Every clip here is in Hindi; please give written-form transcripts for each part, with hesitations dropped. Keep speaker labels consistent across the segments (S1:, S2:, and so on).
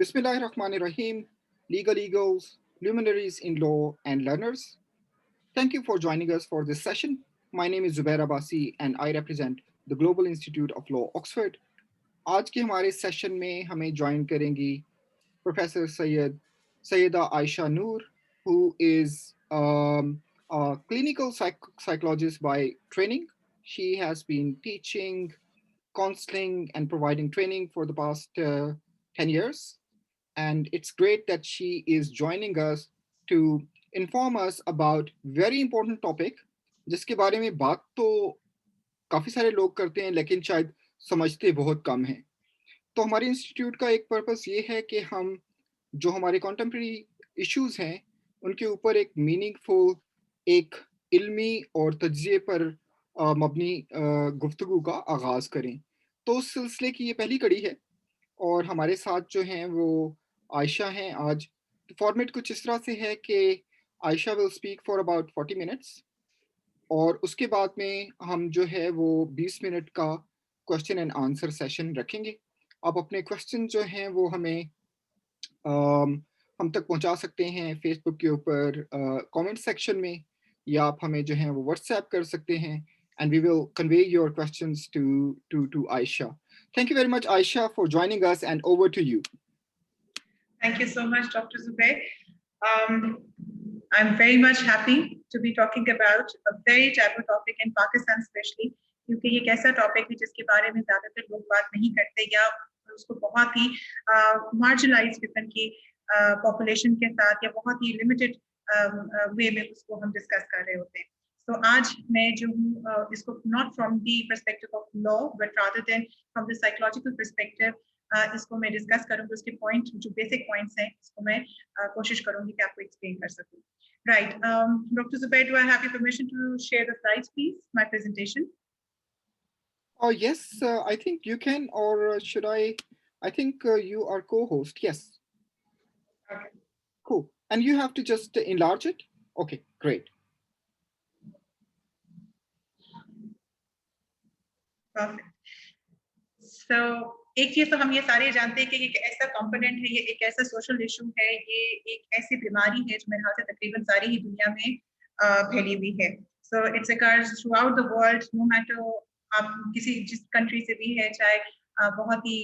S1: Bismillahirrahmanirrahim, legal eagles, luminaries in law, and learners. Thank you for joining us for this session. My name is Zubair Abbasi and I represent the Global Institute of Law, Oxford. आज के हमारे सेशन में हमें ज्वाइन करेंगी professor Sayyida Aisha Noor, who is a clinical psychologist by training. She has been teaching, counseling, and providing training for the past 10 years. And it's great that she is joining us to inform us about very important topic, जिसके बारे में बात तो काफ़ी सारे लोग करते हैं लेकिन शायद समझते बहुत कम हैं। तो हमारे इंस्टीट्यूट का एक पर्पस ये है कि हम जो हमारे कॉन्टेम्प्रेरी इश्यूज हैं उनके ऊपर एक मीनिंगफुल, एक इल्मी और तज्ज़िये पर मबनी गुफ्तगू का आगाज़ करें। तो उस सिलसिले की ये पहली कड़ी है और हमारे साथ जो हैं वो आयशा हैं आज। तो फॉर्मेट कुछ इस तरह से है कि Ayesha will speak for about 40 minutes और उसके बाद में हम जो है वो 20 मिनट का क्वेश्चन एंड आंसर सेशन रखेंगे। आप अपने क्वेश्चन जो हैं वो हमें हम तक पहुंचा सकते हैं फेसबुक के ऊपर कमेंट सेक्शन में, या आप हमें जो है वो व्हाट्सएप कर सकते हैं and we will convey your questions to Aisha. Thank you very much, Aisha, for joining us, and over to you.
S2: Thank you so much, Dr. Zubair. I'm very much happy to be talking about a very taboo topic in Pakistan especially, क्योंकि ये एक ऐसा टॉपिक है जिसके बारे में ज़्यादातर लोग बात नहीं करते या उसको बहुत ही मार्जिनलाइज किस्म की पॉपुलेशन के साथ या बहुत ही लिमिटेड वे में उसको हम डिस्कस कर रहे होते हैं। तो आज मैं जो हूँ इसको not from the perspective of law but rather than from the psychological perspective इसको मैं डिस्कस करूंगी। उसके पॉइंट जो बेसिक पॉइंट्स हैं इसको मैं कोशिश करूंगी कि आपको एक्सप्लेन कर सकूं। Right, Dr. Zubair, do I have your permission to share the slides, please, my presentation?
S1: Oh yes, I think you can, or should I? I think you are co-host. Yes.
S2: Okay.
S1: Cool. And you have to just enlarge it. Okay, great.
S2: Perfect. So, एक चीज तो हम ये सारे जानते हैं कि ये एक ऐसा कंपोनेंट है, ये एक ऐसा सोशल इशू है, ये एक ऐसी बीमारी है जो मेरे ख्याल से तकरीबन सारी ही दुनिया में फैली हुई है। So it's occurs throughout the world, no matter आप किसी जिस कंट्री से भी है, चाहे बहुत ही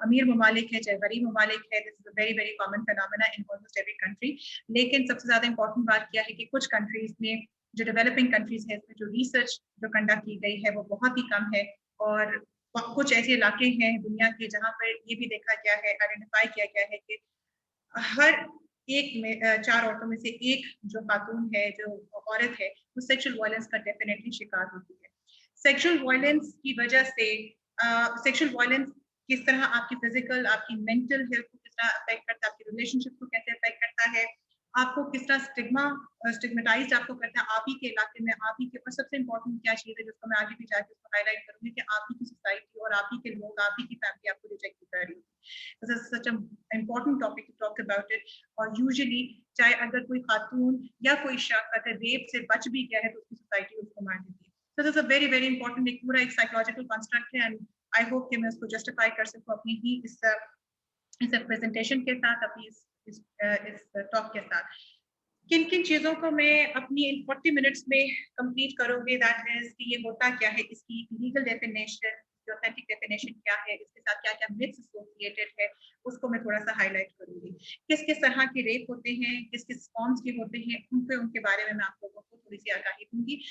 S2: अमीर ममालिक है चाहे गरीब ममालिक है, this is a very very common phenomena in almost every country. लेकिन सबसे ज्यादा इंपॉर्टेंट बात क्या है कि कुछ कंट्रीज में जो डेवलपिंग कंट्रीज है इसमें जो रिसर्च जो कंडक्ट की गई है वो बहुत ही कम है, और कुछ ऐसे इलाके हैं दुनिया के जहाँ पर ये भी देखा गया है, आइडेंटिफाई किया गया है कि हर एक में 4 औरतों में से एक जो खातून है, जो औरत है, वो सेक्सुअल वायलेंस का डेफिनेटली शिकार होती है। सेक्सुअल वायलेंस की वजह से सेक्सुअल वायलेंस किस तरह आपकी फिजिकल, आपकी मेंटल हेल्थ को किस तरह अफेक्ट करता है, आपकी रिलेशनशिप को कैसे अफेक्ट करता है, आपको किस तरह स्टिग्मेटाइज्ड आपको करता है आप ही के इलाके में, आप ही के। और सबसे इम्पोर्टेंट क्या चीज़ है जिसको मैं आगे भी जाके उसको हाईलाइट करूंगी कि आप ही की सोसाइटी और आप ही के लोग, आप ही की फैमिली आपको रिजेक्ट कर रही है। This is such a important topic to talk about it. और यूजुअली चाहे अगर कोई खातून या कोई शख्स अगर रेप से बच भी गया है तो उसकी सोसाइटी उसको मार देती है। So this is a very very important, एक पूरा एक साइकोलॉजिकल कंस्ट्रक्ट है, एंड आई होप कि मैं उसको जस्टिफाई कर सकूं अपनी ही इस प्रेजेंटेशन के साथ, अपनी इस टॉक के साथ। किन किन चीजों को मैं अपनी इन 40 मिनट्स में कंप्लीट करूंगी, दैट इज कि ये होता क्या है, इसकी लीगल डेफिनेशन, ऑथेंटिक डेफिनेशन क्या है, इसके साथ क्या क्या मिथ्स एसोसिएटेड है, उसको मैं थोड़ा सा हाईलाइट करूंगी। किस किस तरह के रेप होते हैं, किस किस फॉर्म्स के होते हैं, उनके बारे में मैं आप लोगों को थोड़ी सी आगाही दूंगी।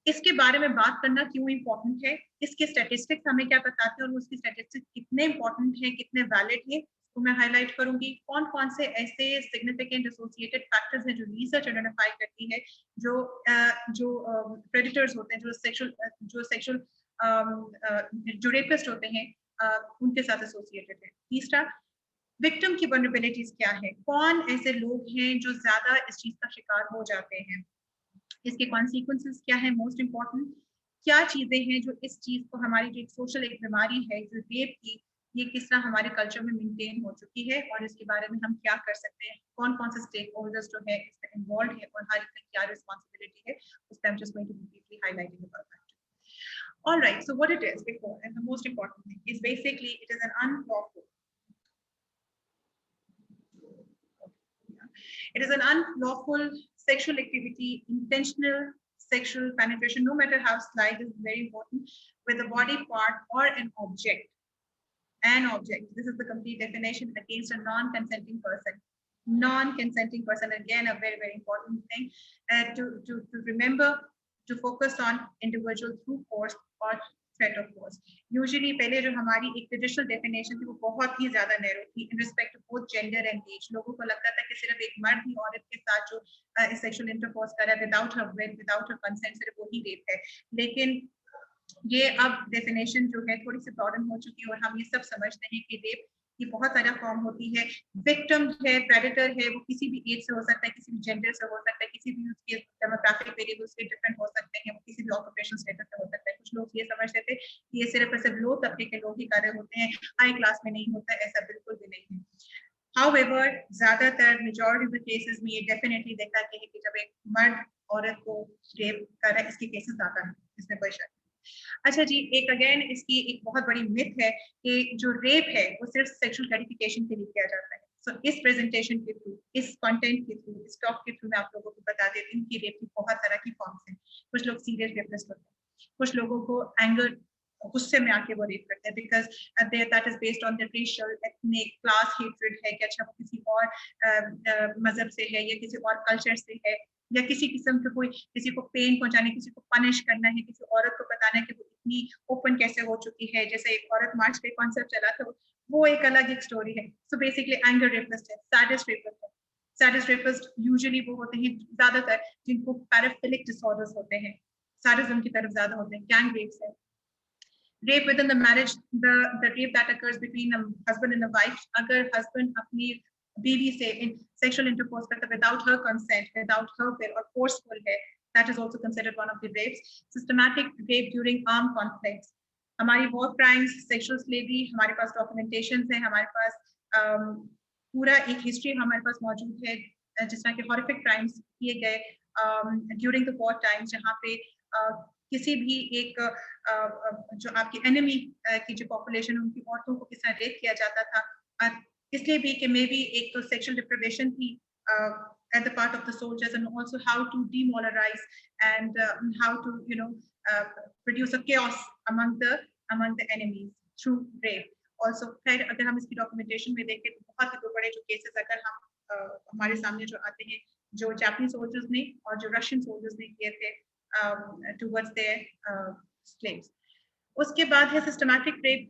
S2: इसके बारे में बात करना क्यों इम्पोर्टेंट है, इसके स्टैटिस्टिक्स हमें क्या बताते हैं और उसकी स्टैटिस्टिक्स कितने इंपॉर्टेंट है, कितने वैलिड है, तो मैं हाईलाइट करूंगी। कौन कौन से ऐसे सिग्निफिकेंट एसोसिएटेड फैक्टर्स हैं जो रिसर्च आइडेंटिफाई करती है, जो प्रेडिटर्स होते हैं, जो सेक्सुअल जो रेपिस्ट होते हैं, उनके साथ एसोसिएटेड है। तीसरा, विक्टिम की वल्नरेबिलिटीज क्या है, कौन ऐसे लोग हैं जो ज्यादा इस चीज का शिकार हो जाते हैं, इसके कॉन्सिक्वेंसेस क्या है, मोस्ट इंपॉर्टेंट क्या चीजें हैं जो इस चीज को, हमारी जो सोशल एक बीमारी है जो रेप की, ये किस तरह हमारे कल्चर में मेंटेन हो चुकी है और इसके बारे में हम क्या कर सकते हैं, कौन कौन से स्टेक होल्डर्स जो है इसमें इन्वॉल्व है और हर एक की क्या रिस्पॉन्सिबिलिटी है, उस पर I'm just going to be briefly highlighting about that. All right, so what it is before, and the most important thing is basically it is an unlawful. It is an unlawful sexual activity, intentional sexual penetration, no matter how slight, is very important, with a body part or an object. An object. This is the complete definition against a non-consenting person. Non-consenting person, again, a very, very important thing to remember, to focus on individual through force or threat of force. Usually पहले जो हमारी एक ट्रेडिशनल डेफिनेशन थी वो बहुत ही ज्यादा नैरो थी in respect both gender and age. लोगों को लगता था कि सिर्फ एक मर्द ही औरत के साथ जो सेक्सुअल इंटरकोर्स कर रहा है without her will, without her consent, सिर्फ वही रेप है। लेकिन ये अब डेफिनेशन जो है थोड़ी सी ब्रॉडन हो चुकी है और हम ये सब समझते हैं कि रेप की बहुत सारा फॉर्म होती है। विक्टिम है, प्रेडेटर है, वो किसी भी एज से हो सकता है, किसी भी जेंडर से हो सकता है, किसी भी उसके डेमोग्राफिक वेरिएबल्स के डिफरेंट हो सकते हैं, वो किसी भी ऑक्यूपेशनल स्टेटस से हो सकता है। कुछ लोग ये समझते थे कि ये सिर्फ और सिर्फ लो तबके के लोग ही कार्य होते हैं, हाई क्लास में नहीं होता, ऐसा बिल्कुल भी नहीं है। However, ज्यादातर मेजॉरिटी ऑफ द केसेस में ये डेफिनेटली देखा गया है कि जब एक मर्द औरत को रेप कर रहा है, इसके केसेस ज्यादा है, इसमें कोई शक। अच्छा जी, एक अगेन इसकी एक बहुत बड़ी मिथ है कि जो रेप है वो सिर्फ सेक्सुअल ग्रेटिफिकेशन के लिए किया जाता है। सो इस प्रेजेंटेशन के थ्रू, इस कंटेंट के थ्रू, इस टॉक के थ्रू मैं आप लोगों को बता देती हूँ कि रेप की बहुत तरह की फॉर्म्स हैं। कुछ लोग सीरियस रेपिस्ट होते हैं, कुछ लोगों को एंगर, गुस्से में आके वो रेप करते हैं because that is based on the racial ethnic class hatred है कि अच्छा वो किसी और मजहब से है या किसी और कल्चर से है, या किसी किस्म के कोई किसी को पेन पहुंचाने, किसी को पनिश करना है, किसी औरत को बताना है कि वो इतनी ओपन कैसे हो चुकी है, जैसे एक औरत मार्च का कॉन्सेप्ट चला था, वो एक अलग एक स्टोरी है। सो बेसिकली एंगर रेपिस्ट है, सैडिस्ट रेपिस्ट है। सैडिस्ट रेपिस्ट यूजुअली वो होते हैं ज्यादातर जिनको पैराफिलिक डिसऑर्डर्स होते हैं, सैडिज्म की तरफ ज्यादा होते हैं। गैंग रेप्स है, rape within the marriage, the rape that occurs between a husband and a wife, अगर husband अपनी बीवी से sexual intercourse करता है without her consent, without her will और forceful है, that is also considered one of the rapes. Systematic rape during armed conflicts, हमारी war crimes, sexual slavery, हमारे पास documentations है, हमारे पास पूरा एक history हमारे पास मौजूद है जिस तरह के horrific crimes किए गए during the war times, जहाँ पे किसी भी एक जो आपकी एनिमी की जो पॉपुलेशन उनकी औरतों को किस तरह रेप किया जाता था, इसलिए भी कि मे बी एक तो सेक्सुअल डिप्रिवेशन थी at the part of the soldiers, and also how to demoralize and how to produce a chaos among the enemies through rape. Also फिर अगर हम इसकी डॉक्यूमेंटेशन में देखें तो बहुत ही दो बड़े जो केसेस अगर हम हमारे सामने जो आते हैं, जो जापानी सोल्जर्स ने और जो रशियन सोल्जर्स ने किए थे towards their slaves. उसके बाद है systematic rape,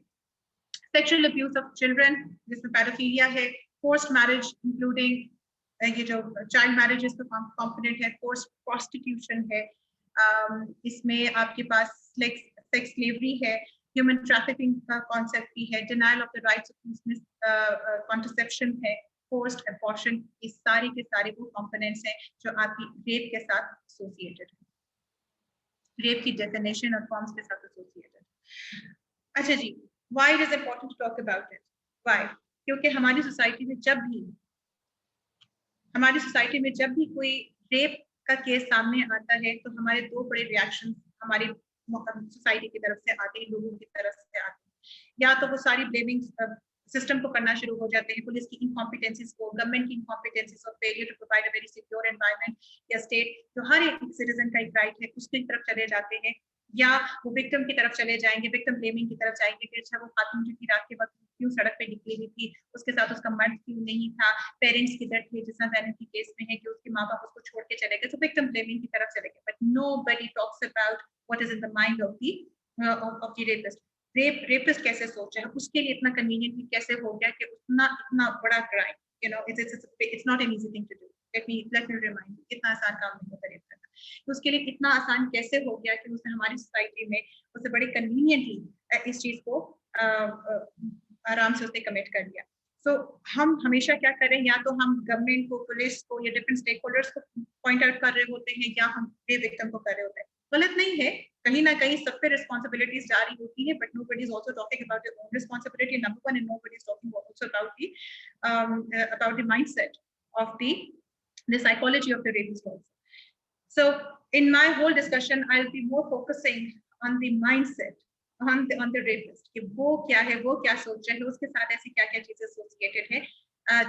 S2: sexual abuse of children, जिसमें पैडोफिलिया है, forced marriage including ये जो child marriage इसका component है, forced prostitution है, इसमें आपके पास sex slavery है, human trafficking का concept भी है, denial of the rights of contraception है, forced abortion, ये सारे के सारे वो components हैं जो आपकी rape के साथ associated है, रेप की डेफिनेशन और फॉर्म्स के साथ एसोसिएटेड। अच्छा जी, why it is important to talk about it? Why? क्योंकि हमारी सोसाइटी में जब भी कोई रेप का केस सामने आता है तो हमारे दो बड़े रिएक्शन हमारी सोसाइटी की तरफ से आते हैं, लोगों की तरफ से आते हैं। या तो वो सारी ब्लेमिंग सिस्टम को करना शुरू हो जाते हैं, पुलिस की इनकॉम्पिटेंसीज को, गवर्नमेंट की incompetencies of failure to provide a very secure environment, या स्टेट जो हर एक सिटीजन का एक राइट है उसकी तरफ चले जाते हैं, या वो विक्टिम की तरफ चले जाएंगे, विक्टिम ब्लेमिंग की तरफ जाएंगे कि अच्छा वो खातून जो थी रात के वक्त क्यों सड़क पे निकली हुई थी, उसके साथ उसका मर्द क्यों नहीं था, पेरेंट्स किधर थे, जिस तरह ज़ैनब के केस में है कि उसके माँ बाप उसको छोड़ के चले गए, तो विक्टिम ब्लेमिंग की तरफ चले गए, but nobody talks about what is in the mind of the rapist. Rapist कैसे सोच रहे हैं, उसके लिए इतना कन्वीनियंट कैसे हो गया कि उतना इतना बड़ा crime, you know, it's not an easy thing to do, let me remind you, इतना आसान काम नहीं होता रेप करना। तो उसके लिए इतना आसान कैसे हो गया कि उसने हमारी सोसाइटी में उसे बड़े कन्वीनियंटली इस चीज को आराम से उसने कमिट कर लिया। सो हम हमेशा क्या करें, या तो हम गवर्नमेंट को, पुलिस को या डिफरेंट स्टेक होल्डर्स को पॉइंट आउट कर रहे होते हैं, या हम विक्टिम को कर रहे होते हैं। गलत नहीं है, कहीं ना कहीं सब पे रिस्पॉन्सिबिलिटीज जा रही होती है, but nobody is also talking about their own responsibility number one, and nobody is talking also about the mindset of the psychology of the rapist also. So in my whole discussion, I'll be more focusing on the mindset, on the rapist, कि वो क्या है, वो क्या सोच रहे हैं, उसके साथ ऐसी क्या क्या चीजें एसोसिएटेड है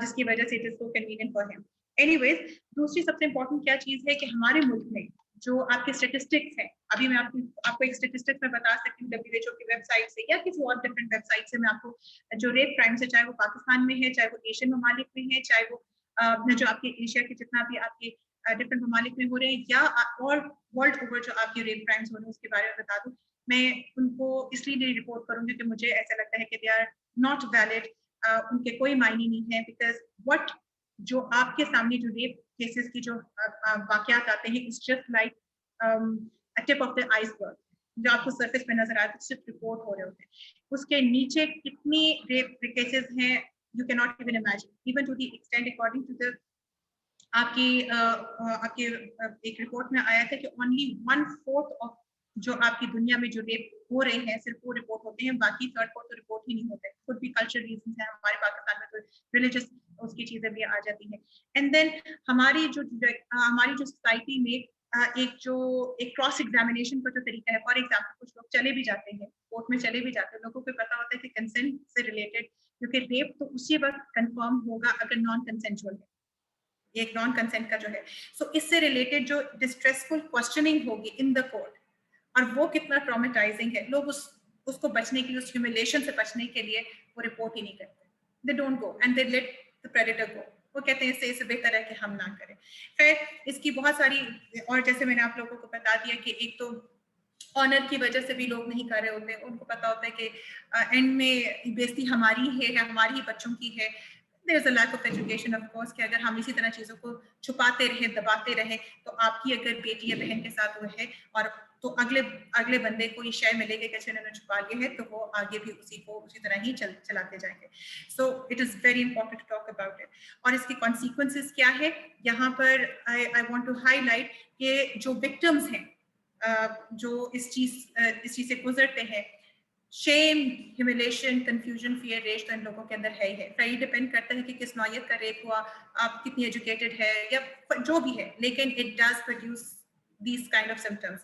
S2: जिसकी वजह से it is so convenient for him. Anyways, दूसरी सबसे इंपॉर्टेंट क्या चीज है कि हमारे मुल्क में जो आपके स्टेटिस्टिक्स हैं, अभी मैं आपको एक स्टेटिस्टिक्स में बता सकती हूँ WHO की वेबसाइट से या किसी और डिफरेंट वेबसाइट से, मैं आपको जो रेप क्राइम्स है, चाहे वो पाकिस्तान में है, चाहे वो एशियन ममालिक में है, चाहे वो जो आपके एशिया के जितना भी आपके डिफरेंट ममालिक में हो रहे हैं, या और वर्ल्ड ओवर जो आपके रेप क्राइम्स हो रहे हैं उसके बारे में बता दूं। मैं उनको इसलिए नहीं रिपोर्ट करूंगी कि मुझे ऐसा लगता है कि दे आर नॉट वैलिड, उनके कोई मायने नहीं है, बिकॉज व्हाट जो आपके सामने जो रेप केसेस की जो वाकयात आते हैं, it's just like tip of the iceberg, जो आपको सरफेस पे नजर आते हैं, सिर्फ रिपोर्ट हो रहे होते हैं। उसके नीचे कितनी रेप केसेस हैं, you cannot even imagine, even to the extent according to the आपकी एक रिपोर्ट में आया था कि only 1/4 of जो आपकी दुनिया में जो रेप हो रहे हैं सिर्फ वो रिपोर्ट होते हैं, बाकी 3/4 तो रिपोर्ट ही नहीं होते। कुछ भी कल्चरल रीजंस है, हमारे पाकिस्तान में तो रिलीजियस उसकी चीजें भी आ जाती हैं। एंड देन हमारी जो सोसाइटी में एक क्रॉस एग्जामिनेशन का जो तरीका है, फॉर एग्जाम्पल कुछ लोग चले भी जाते हैं, कोर्ट में चले भी जाते हैं, लोगों को पता होता है कि कंसेंट से रिलेटेड, क्योंकि रेप तो उसी वक्त कंफर्म होगा अगर नॉन कंसेंचुअल है, एक नॉन कंसेंट का जो है। सो इससे रिलेटेड जो डिस्ट्रेसफुल क्वेश्चनिंग होगी इन द कोर्ट, और वो कितना ट्रॉमेटाइजिंग है, लोग उसको बचने के लिए, उस ह्यूमिलेशन से बचने के लिए वो रिपोर्ट ही नहीं करते, they don't go and they let the predator go. वो कहते हैं इससे बेहतर है कि हम ना करें। फिर इसकी बहुत सारी, और जैसे मैंने आप लोगों को बता दिया कि एक तो ऑनर की वजह से भी लोग नहीं कर रहे होते, उनको पता होता है कि एंड में बेइज्जती हमारी है, हमारी ही बच्चों की है। There is a lack of education of course, कि अगर हम इसी तरह चीजों को छुपाते रहे, दबाते रहे, तो आपकी अगर बेटी या बहन के साथ वो है, और तो अगले बंदे को ये शय मिलेगी कि उन्होंने छुपा लिया है, तो वो आगे भी उसी तरह ही चलाते जाएंगे। So it is very important to talk about it. और इसके कॉन्सिक्वेंसेस क्या है, यहाँ पर आई वांट टू हाईलाइट कि जो विक्टिम्स हैं, जो इस चीज से गुजरते हैं, shame, humiliation, confusion, fear, rage तो इन लोगों के अंदर है ही है। फिर ये डिपेंड करता है कि किस नौयत का रेप हुआ, आप कितनी एजुकेटेड है, या जो भी है, लेकिन it does produce these kind of symptoms.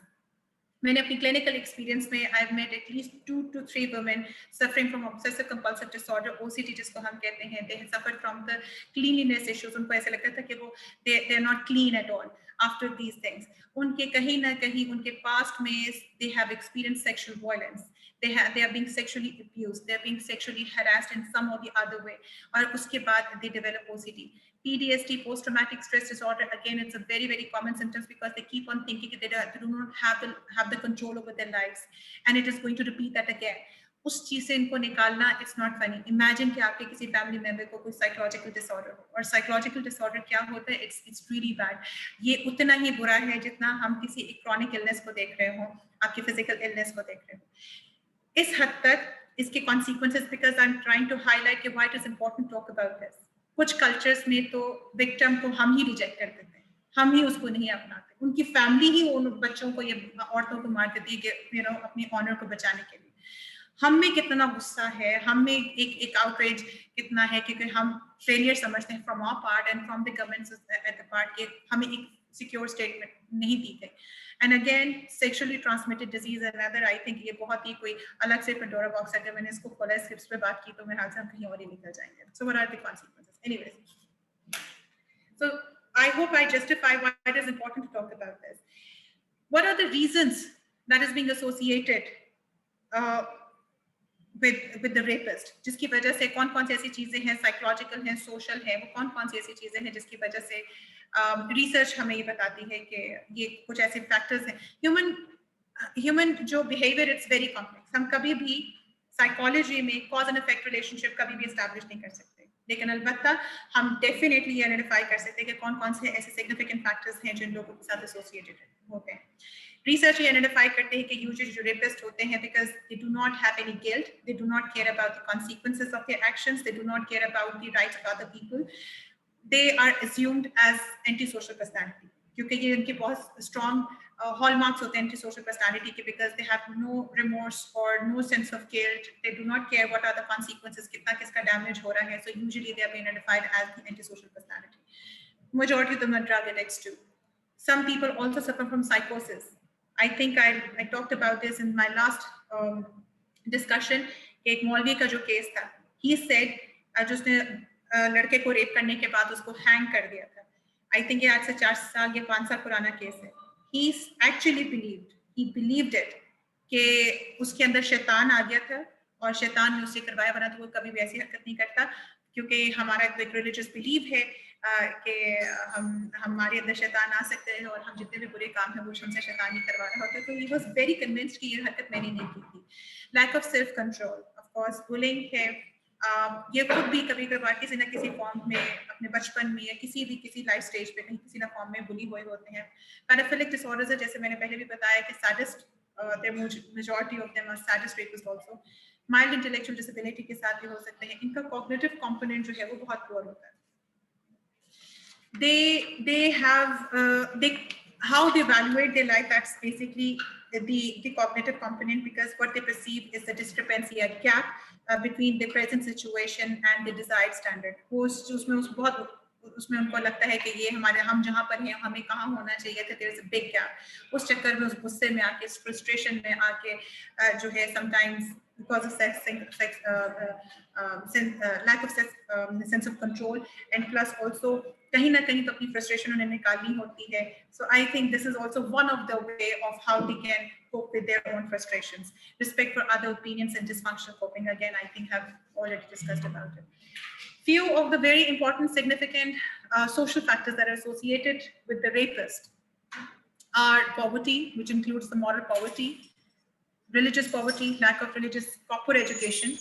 S2: मैंने अपनी क्लिनिकल एक्सपीरियंस में I have met at least 2 to 3 women suffering from obsessive compulsive disorder, OCD जिसको हम कहते हैं। they have suffered from the cleanliness issues, उनको ऐसा लगता था कि वो they are not clean at all after these things। उनके कहीं ना कहीं उनके पास्ट में they have experienced sexual violence, they are being sexually abused, they are being sexually harassed in some or the other way, और उसके बाद they develop OCD। PTSD, post-traumatic stress disorder, again, it's a very, very common symptoms because they keep on thinking that they do not have the control over their lives, and it is going to repeat that again. उस चीज से इनको निकालना, it's not funny। Imagine कि आपके किसी फैमिली मेंबर को कोई साइकोलॉजिकल डिसऑर्डर हो, और साइकोलॉजिकल डिसऑर्डर क्या होता है, it's really bad। ये उतना ही बुरा है जितना हम किसी एक क्रॉनिक इलनेस को देख रहे हो, आपकी फिजिकल इलनेस को देख रहे हो। इस हद तक इसके consequences, because I am trying to highlight कि why it is important to talk about this. कुछ कल्चर्स में तो विक्टिम को हम ही रिजेक्ट कर देते हैं, हम ही उसको नहीं अपनाते, उनकी फैमिली ही उन बच्चों को या औरतों को मार देती है कि अपनी ऑनर को बचाने के लिए। हम में कितना गुस्सा है, हम में एक आउटरेज कितना है, क्योंकि हम फेलियर समझते हैं from our part and from the government at the part, कि हमें एक सिक्योर स्टेट में नहीं दी गई। And again sexually transmitted disease another, I think ये बहुत ही कोई अलग से पेंडोरा बॉक्स, अगर मैंने इसको खोला स्क्रिप्ट पे बात की तो मेरे हाथ से हम कहीं और ही निकल जाएंगे। So what are the consequences? Anyways, so I hope I justify why it is important to talk about this. What are the reasons that is being associated uh, with the rapist? जिसकी वजह से कौन कौन सी ऐसी चीजें हैं, साइकोलॉजिकल हैं, सोशल हैं, वो कौन कौन सी ऐसी चीजें हैं जिसकी वजह से रिसर्च हमें ये बताती है कि ये कुछ ऐसे फैक्टर्स हैं। ह्यूमन जो बिहेवियर, इट्स वेरी कॉम्प्लेक्स। हम कभी भी साइकोलॉजी में कॉज एंड इफेक्ट रिलेशनशिप कभी भी एस्टैब्लिश नहीं कर सकते, लेकिन अलबत्ता हम डेफिनेटली आइडेंटिफाई कर सकते हैं कि कौन कौन से ऐसे सिग्निफिकेंट फैक्टर्स हैं जिन लोगों के साथ एसोसिएटेड होते हैं। रिसर्च ये आइडेंटिफाई करते हैं कि यूजुअली जो रेपिस्ट होते हैं, because they do not have any guilt, they do not care about the consequences of their actions, they do not care about the rights of other people, they are assumed as anti-social personality, क्योंकि ये इनके बहुत स्ट्रॉन्ग hallmarks होते हैं anti-social personality के, because they have no remorse or no sense of guilt, they do not care what are the consequences, कितना किसका damage हो रहा है, so usually they are being identified as the anti-social personality. Majority of them are drug addicts too. Some people also suffer from psychosis. I think I talked about this in my last discussion. एक मौलवी का जो केस था, he said जिसने लड़के को रेप करने के बाद उसको हैंग कर दिया था। आई थिंक ये आज से 4 साल या 5 साल पुराना केस है। he actually believed it कि उसके अंदर शैतान आ गया था और शैतान ने उससे करवाया, वरना तो वो कभी भी ऐसी हरकत नहीं करता, क्योंकि हमारा एक रिलीजियस बिलीव है कि हमारे अंदर शैतान आ सकते हैं और हम जितने भी बुरे काम हैं वो हमसे शैतान ही करवा रहा होता है। तो he was very convinced कि ये हरकत मैंने नहीं की थी। Lack of self control, of course bullying है, ये खुद भी कभी कभार किसी ना किसी फॉर्म में अपने बचपन में या किसी लाइफ स्टेज पे कहीं किसी ना फॉर्म में बुली हुए होते हैं। पैराफिलिक डिसऑर्डर्स है, जैसे मैंने पहले भी बताया कि sadist, majority of them are sadist rapist also. Mild intellectual disability के साथ भी हो सकते हैं। इनका कॉग्निटिव कंपोनेंट जो है वो बहुत पुअर होता है। How they evaluate their life, that's basically the cognitive component, because what they perceive is the discrepancy, a gap between the present situation and the desired standard. उसमें उनको लगता है कि ये हम जहाँ पर हैं हमें कहाँ होना चाहिए था, there is a big gap। उस चक्कर में, उस गुस्से में आके, इस फ्रस्ट्रेशन में आके जो है sometimes because of lack of sense of control, and plus also कहीं ना कहीं तो अपनी frustration उन्हें निकालनी होती है। So I think this is also one of the way of how they can cope with their own frustrations. Respect for other opinions and dysfunctional coping, again, I think have already discussed about it. Few of the very important, significant social factors that are associated with the rapist are poverty, which includes the moral poverty, religious poverty, lack of religious proper education,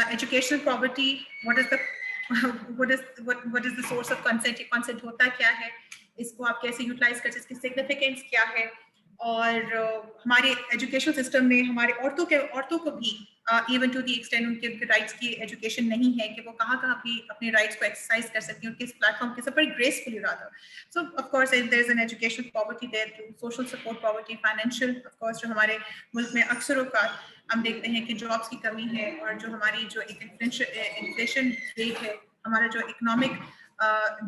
S2: educational poverty, what is the source of consent, consent होता क्या है, इसको आप कैसे यूटिलाइज कर सकते हैं, इसकी सिग्निफिकेंस क्या है, और हमारे एजुकेशन सिस्टम में हमारे औरतों को भी इवन टू द एक्सटेंड उनके राइट्स की एजुकेशन नहीं है कि वो कहाँ भी अपने राइट्स को एक्सरसाइज कर सकती हैं, किस प्लेटफॉर्म के ऊपर gracefully rather. So of course there is an educational poverty there too, social support poverty, financial, of course जो हमारे मुल्क में अक्सर औकात हम देखते हैं कि जॉब्स की कमी है, और जो हमारी जो इन्फ्लेशन रेट है, हमारा जो इकोनॉमिक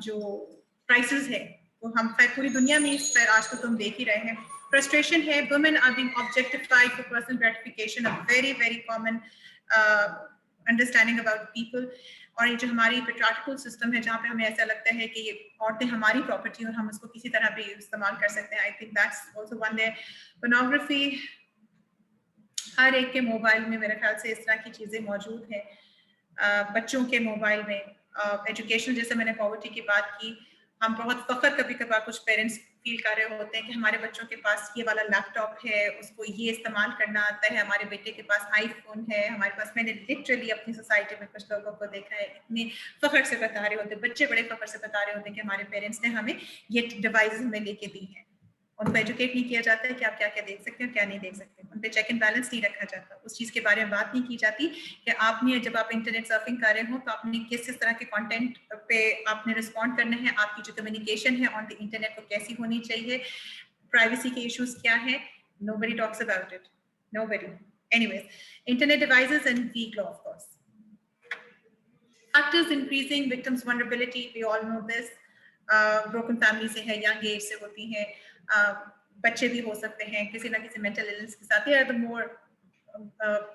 S2: जो प्राइसेस है, वो हम पूरी दुनिया में इस पर आज तो हम देख ही रहे हैं। Frustration है, women are being objectified for personal gratification, a very very common understanding about people। और ये जो हमारी patriarchal system है, जहाँ पे हमें ऐसा लगता है कि ये औरतें हमारी प्रॉपर्टी और हम इसको किसी तरह भी इस्तेमाल कर सकते हैं। I think that's also one there। Pornography, हर एक के मोबाइल में मेरे ख्याल से इस तरह की चीजें मौजूद हैं, बच्चों के मोबाइल में। एजुकेशन, जैसे मैंने पॉवर्टी की बात की, हम बहुत फख्र कभी कभार कुछ पेरेंट्स फील कर रहे होते हैं कि हमारे बच्चों के पास ये वाला लैपटॉप है, उसको ये इस्तेमाल करना आता है, हमारे बेटे के पास आईफोन है, हमारे पास। मैंने लिटरली अपनी सोसाइटी में कुछ लोगों को देखा है, इतने फख्र से बता रहे होते, बच्चे बड़े फख्र से बता रहे होते हैं कि हमारे पेरेंट्स ने हमें ये डिवाइस हमें लेके दी है। उनको एजुकेट नहीं किया जाता है कि आप क्या क्या देख सकते हो, क्या नहीं देख सकते, उन पे चेक एंड बैलेंस नहीं रखा जाता, उस चीज़ के बारे में बात नहीं की जाती कि आपने, जब आप इंटरनेट सर्फिंग कर रहे हो तो आपने किस तरह के कंटेंट पे आपने रिस्पॉन्ड करना है, आपकी जो कम्युनिकेशन है ऑन द इंटरनेट को कैसी होनी चाहिए, प्राइवेसी के इश्यूज क्या है, nobody talks about it, nobody। Anyways, internet devices and weak law, of course। Factors increasing victims' vulnerability, we all know this। Broken family से है, यंग एज से होती हैं, बच्चे भी हो सकते हैं किसी ना किसी मेंटल इलनेस के साथ। They are the more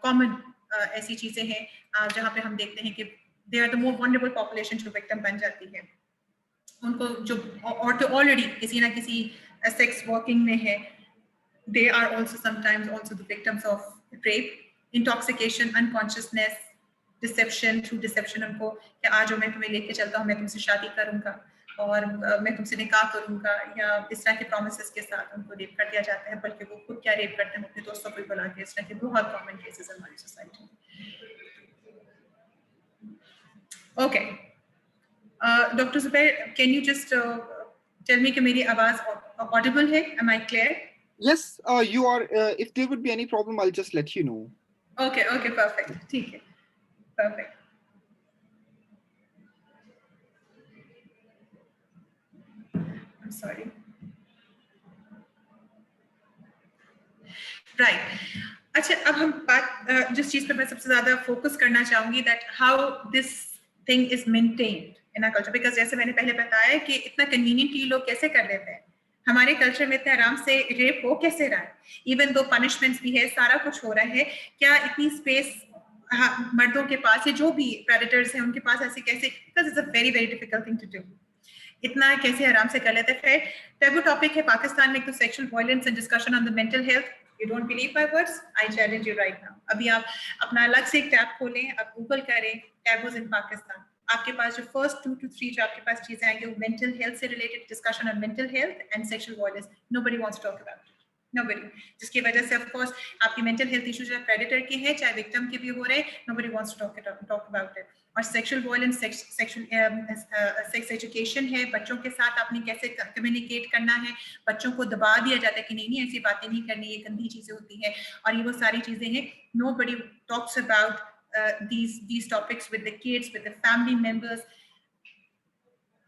S2: common ऐसी चीजें हैं जहाँ पे हम देखते हैं कि they are the more vulnerable population जो विक्टिम बन जाती है। उनको जो और तो ऑलरेडी किसी ना किसी सेक्स वर्किंग में है, they are also sometimes also the victims of rape, intoxication, unconsciousness, deception, through deception उनको कि आज मैं तुम्हें लेके चलता हूँ, मैं तुमसे शादी करूंगा और मैं तुमसे निकाह करूंगा, या इस तरह के प्रोमिसेस के साथ उनको रेप कर दिया जाता है। बल्कि वो खुद क्या रेप करते हैं, अपने दोस्तों को बुला के, इस तरह के बहुत कॉमन केसेस हमारी सोसाइटी में। Okay, Dr. Zubair, can you just tell me कि मेरी आवाज audible है? Am I clear?
S1: Yes, you are. If there would be any problem, I'll just let you know.
S2: Okay, okay, perfect. ठीक है, perfect. I'm sorry. Right. अच्छा, अब हम बात जिस चीज पे मैं सबसे ज्यादा फोकस करना चाहूंगी, that how this thing is maintained in our culture, because जैसे मैंने पहले बताया कि इतना कन्वीनियंटली लोग कैसे कर लेते हैं, हमारे कल्चर में इतने आराम से रेप हो कैसे रहा है, इवन दो पनिशमेंट्स भी है, सारा कुछ हो रहा है, क्या इतनी स्पेस मर्दों के पास है, जो भी प्रेडेटर्स हैं उनके पास ऐसे कैसे, because it's a very very difficult thing to do, इतना कैसे आराम से कर लेते हैं। फिर टैबू टॉपिक है पाकिस्तान में, तो sexual violence and discussion on the mental health. You don't believe my words, I challenge you right now. अभी आप अपना अलग से एक टैब खोलें, आप गूगल करें टैबूज इन पाकिस्तान, आपके पास जो फर्स्ट 2 to 3 जो आपके पास चीजें आएंगी वो मेंटल हेल्थ से related, discussion on mental health and sexual violence. Nobody wants to talk about it, nobody, जिसकी वजह से ऑफ कोर्स आपकी मेंटल हेल्थ इश्यूज चाहे प्रेडेटर के हैं चाहे विक्टिम के भी हो रहे हैं, nobody wants to talk about it. और सेक्सुअल वायलेंस, सेक्स एजुकेशन है, बच्चों के साथ आपने कैसे कम्युनिकेट करना है, बच्चों को दबा दिया जाता है कि नहीं नहीं ऐसी बातें नहीं करनी, ये गंदी चीजें होती हैं, और ये वो सारी चीजें हैं। Nobody talks about these topics with the kids, with the family members,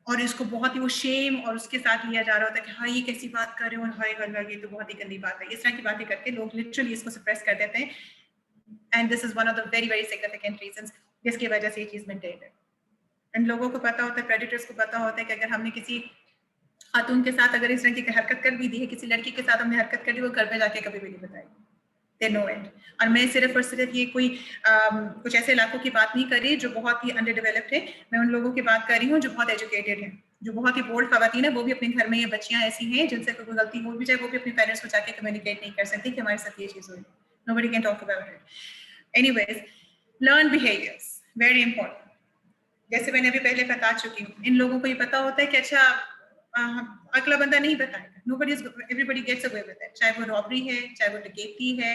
S2: और इसको बहुत ही वो शेम और उसके साथ लिया जा रहा होता है कि हाँ ये कैसी बात कर रहे हो, और हाय हाय ये तो बहुत ही गंदी बात है, इस तरह की बातें करके लोग लिटरली इसको सप्रेस कर देते हैं। And this is one of the very very significant reasons जिसकी वजह से ये चीज मेंटेन है। एंड लोगों को पता होता है, प्रेडेटर्स को पता होता है कि अगर हमने किसी खातून के साथ अगर इस तरह की हरकत कर भी दी है, किसी लड़की के साथ हमने हरकत कर दी, वो घर में जाके कभी भी नहीं बताएगी, they know it। और मैं सिर्फ और सिर्फ ये कोई कुछ ऐसे इलाकों की बात नहीं कर रही जो बहुत ही अंडर डेवलप्ड है, मैं उन लोगों की बात कर रही हूँ जो बहुत एजुकेटेड हैं, जो बहुत ही बोल्ड खवातीन है, वो भी अपने घर में ये बच्चियां ऐसी हैं जिनसे कोई गलती हो भी जाए, वो भी अपने पेरेंट्स को जाके कम्युनिकेट नहीं कर सकती कि हमारे साथ ये चीज हुई। Nobody can talk about it. Anyways, learn behaviors, very important। जैसे मैंने अभी पहले बता चुकी हूँ, इन लोगों को ये पता होता है कि अच्छा अगला बंदा नहीं बताएगा, everybody gets away with it, चाहे वो रॉबरी है, चाहे वो डकैती है,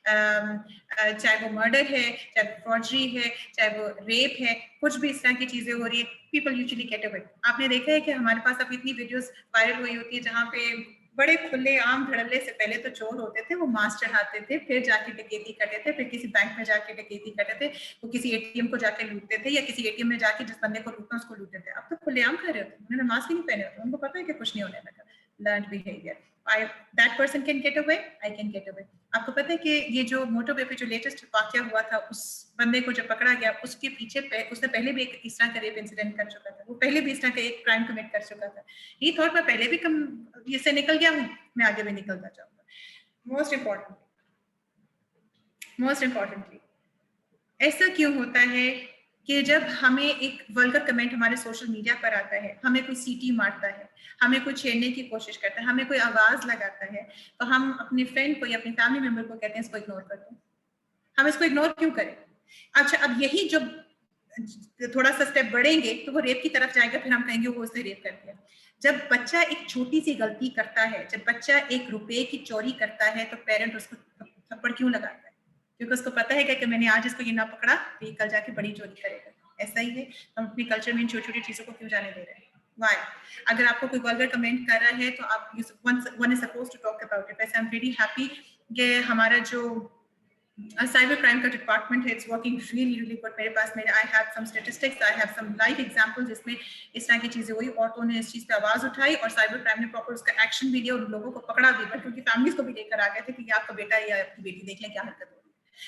S2: चाहे वो मर्डर है, चाहे वो फॉर्जरी है, चाहे वो रेप है, कुछ भी इस तरह की चीजें हो रही है, पीपल यूजुअली गेट अवे। आपने देखा है कि हमारे पास अब इतनी वीडियोस वायरल हुई होती है जहाँ पे बड़े खुले आम धड़ल्ले से पहले तो चोर होते थे, वो मास्क चढ़ाते थे, फिर जाके डकैती करते थे, फिर किसी बैंक में जाके डकैती करते थे, वो किसी एटीएम को जाके लूटते थे, या किसी एटीएम में जाके जिस बंदे को लूटना उसको लूटते थे। अब तो खुलेआम कर रहे होते, उन्होंने मास्क ही नहीं पहने होते, उनको पता है कि कुछ नहीं होने लगा। Learned behaviour, that person can get away, I can get away। आपको पता है कि ये जो मोटरवे पे जो लेटेस्ट वाकया हुआ था, उस बंदे को जब पकड़ा गया, उसके पीछे उसने पहले भी एक इस तरह का रेप इंसिडेंट कर चुका था, वो पहले भी इस तरह का एक क्राइम कमिट कर चुका था। ये थॉट मैं पहले भी इससे निकल गया हूँ, मैं आगे भी निकलना चाहूंगा। मोस्ट इम्पोर्टेंटली ऐसा क्यों होता है कि जब हमें एक वल्गर कमेंट हमारे सोशल मीडिया पर आता है, हमें कोई सीटी मारता है, हमें कोई छेड़ने की कोशिश करता है, हमें कोई आवाज लगाता है, तो हम अपने फ्रेंड को या अपने फैमिली मेंबर को कहते हैं इसको इग्नोर कर दो। हम इसको इग्नोर क्यों करें? अच्छा, अब यही जब थोड़ा सा स्टेप बढ़ेंगे तो वो रेप की तरफ जाएगा, फिर हम कहेंगे वो उसने रेप कर दिया। जब बच्चा एक छोटी सी गलती करता है, जब बच्चा 1 रुपए की चोरी करता है, तो पेरेंट उसको थप्पड़ क्यों लगाता है? क्योंकि उसको पता है कि मैंने आज इसको ये ना पकड़ा तो ये कल जाके बड़ी चोरी करेगा। ऐसा ही है, हम अपने कल्चर में इन छोटी छोटी चीजों को क्यों जाने दे रहे हैं? Why? अगर आपको कोई वल्गर कमेंट कर रहा है तो आप one is supposed to talk about it। वैसे I'm really happy कि हमारा जो साइबर क्राइम का डिपार्टमेंट है, इट्स वर्किंग रियली गुड। मेरे पास I have some statistics, I have some live examples जिसमें इस तरह की चीजें हुई, औरतों ने इस चीज पे आवाज उठाई और साइबर क्राइम ने प्रॉपर उसका एक्शन भी लिया और लोगों को पकड़ा भी, क्योंकि फैमिलीज को भी लेकर आ गए थे कि आपका बेटा या आपकी बेटी देख लें क्या हरकत हो रही है।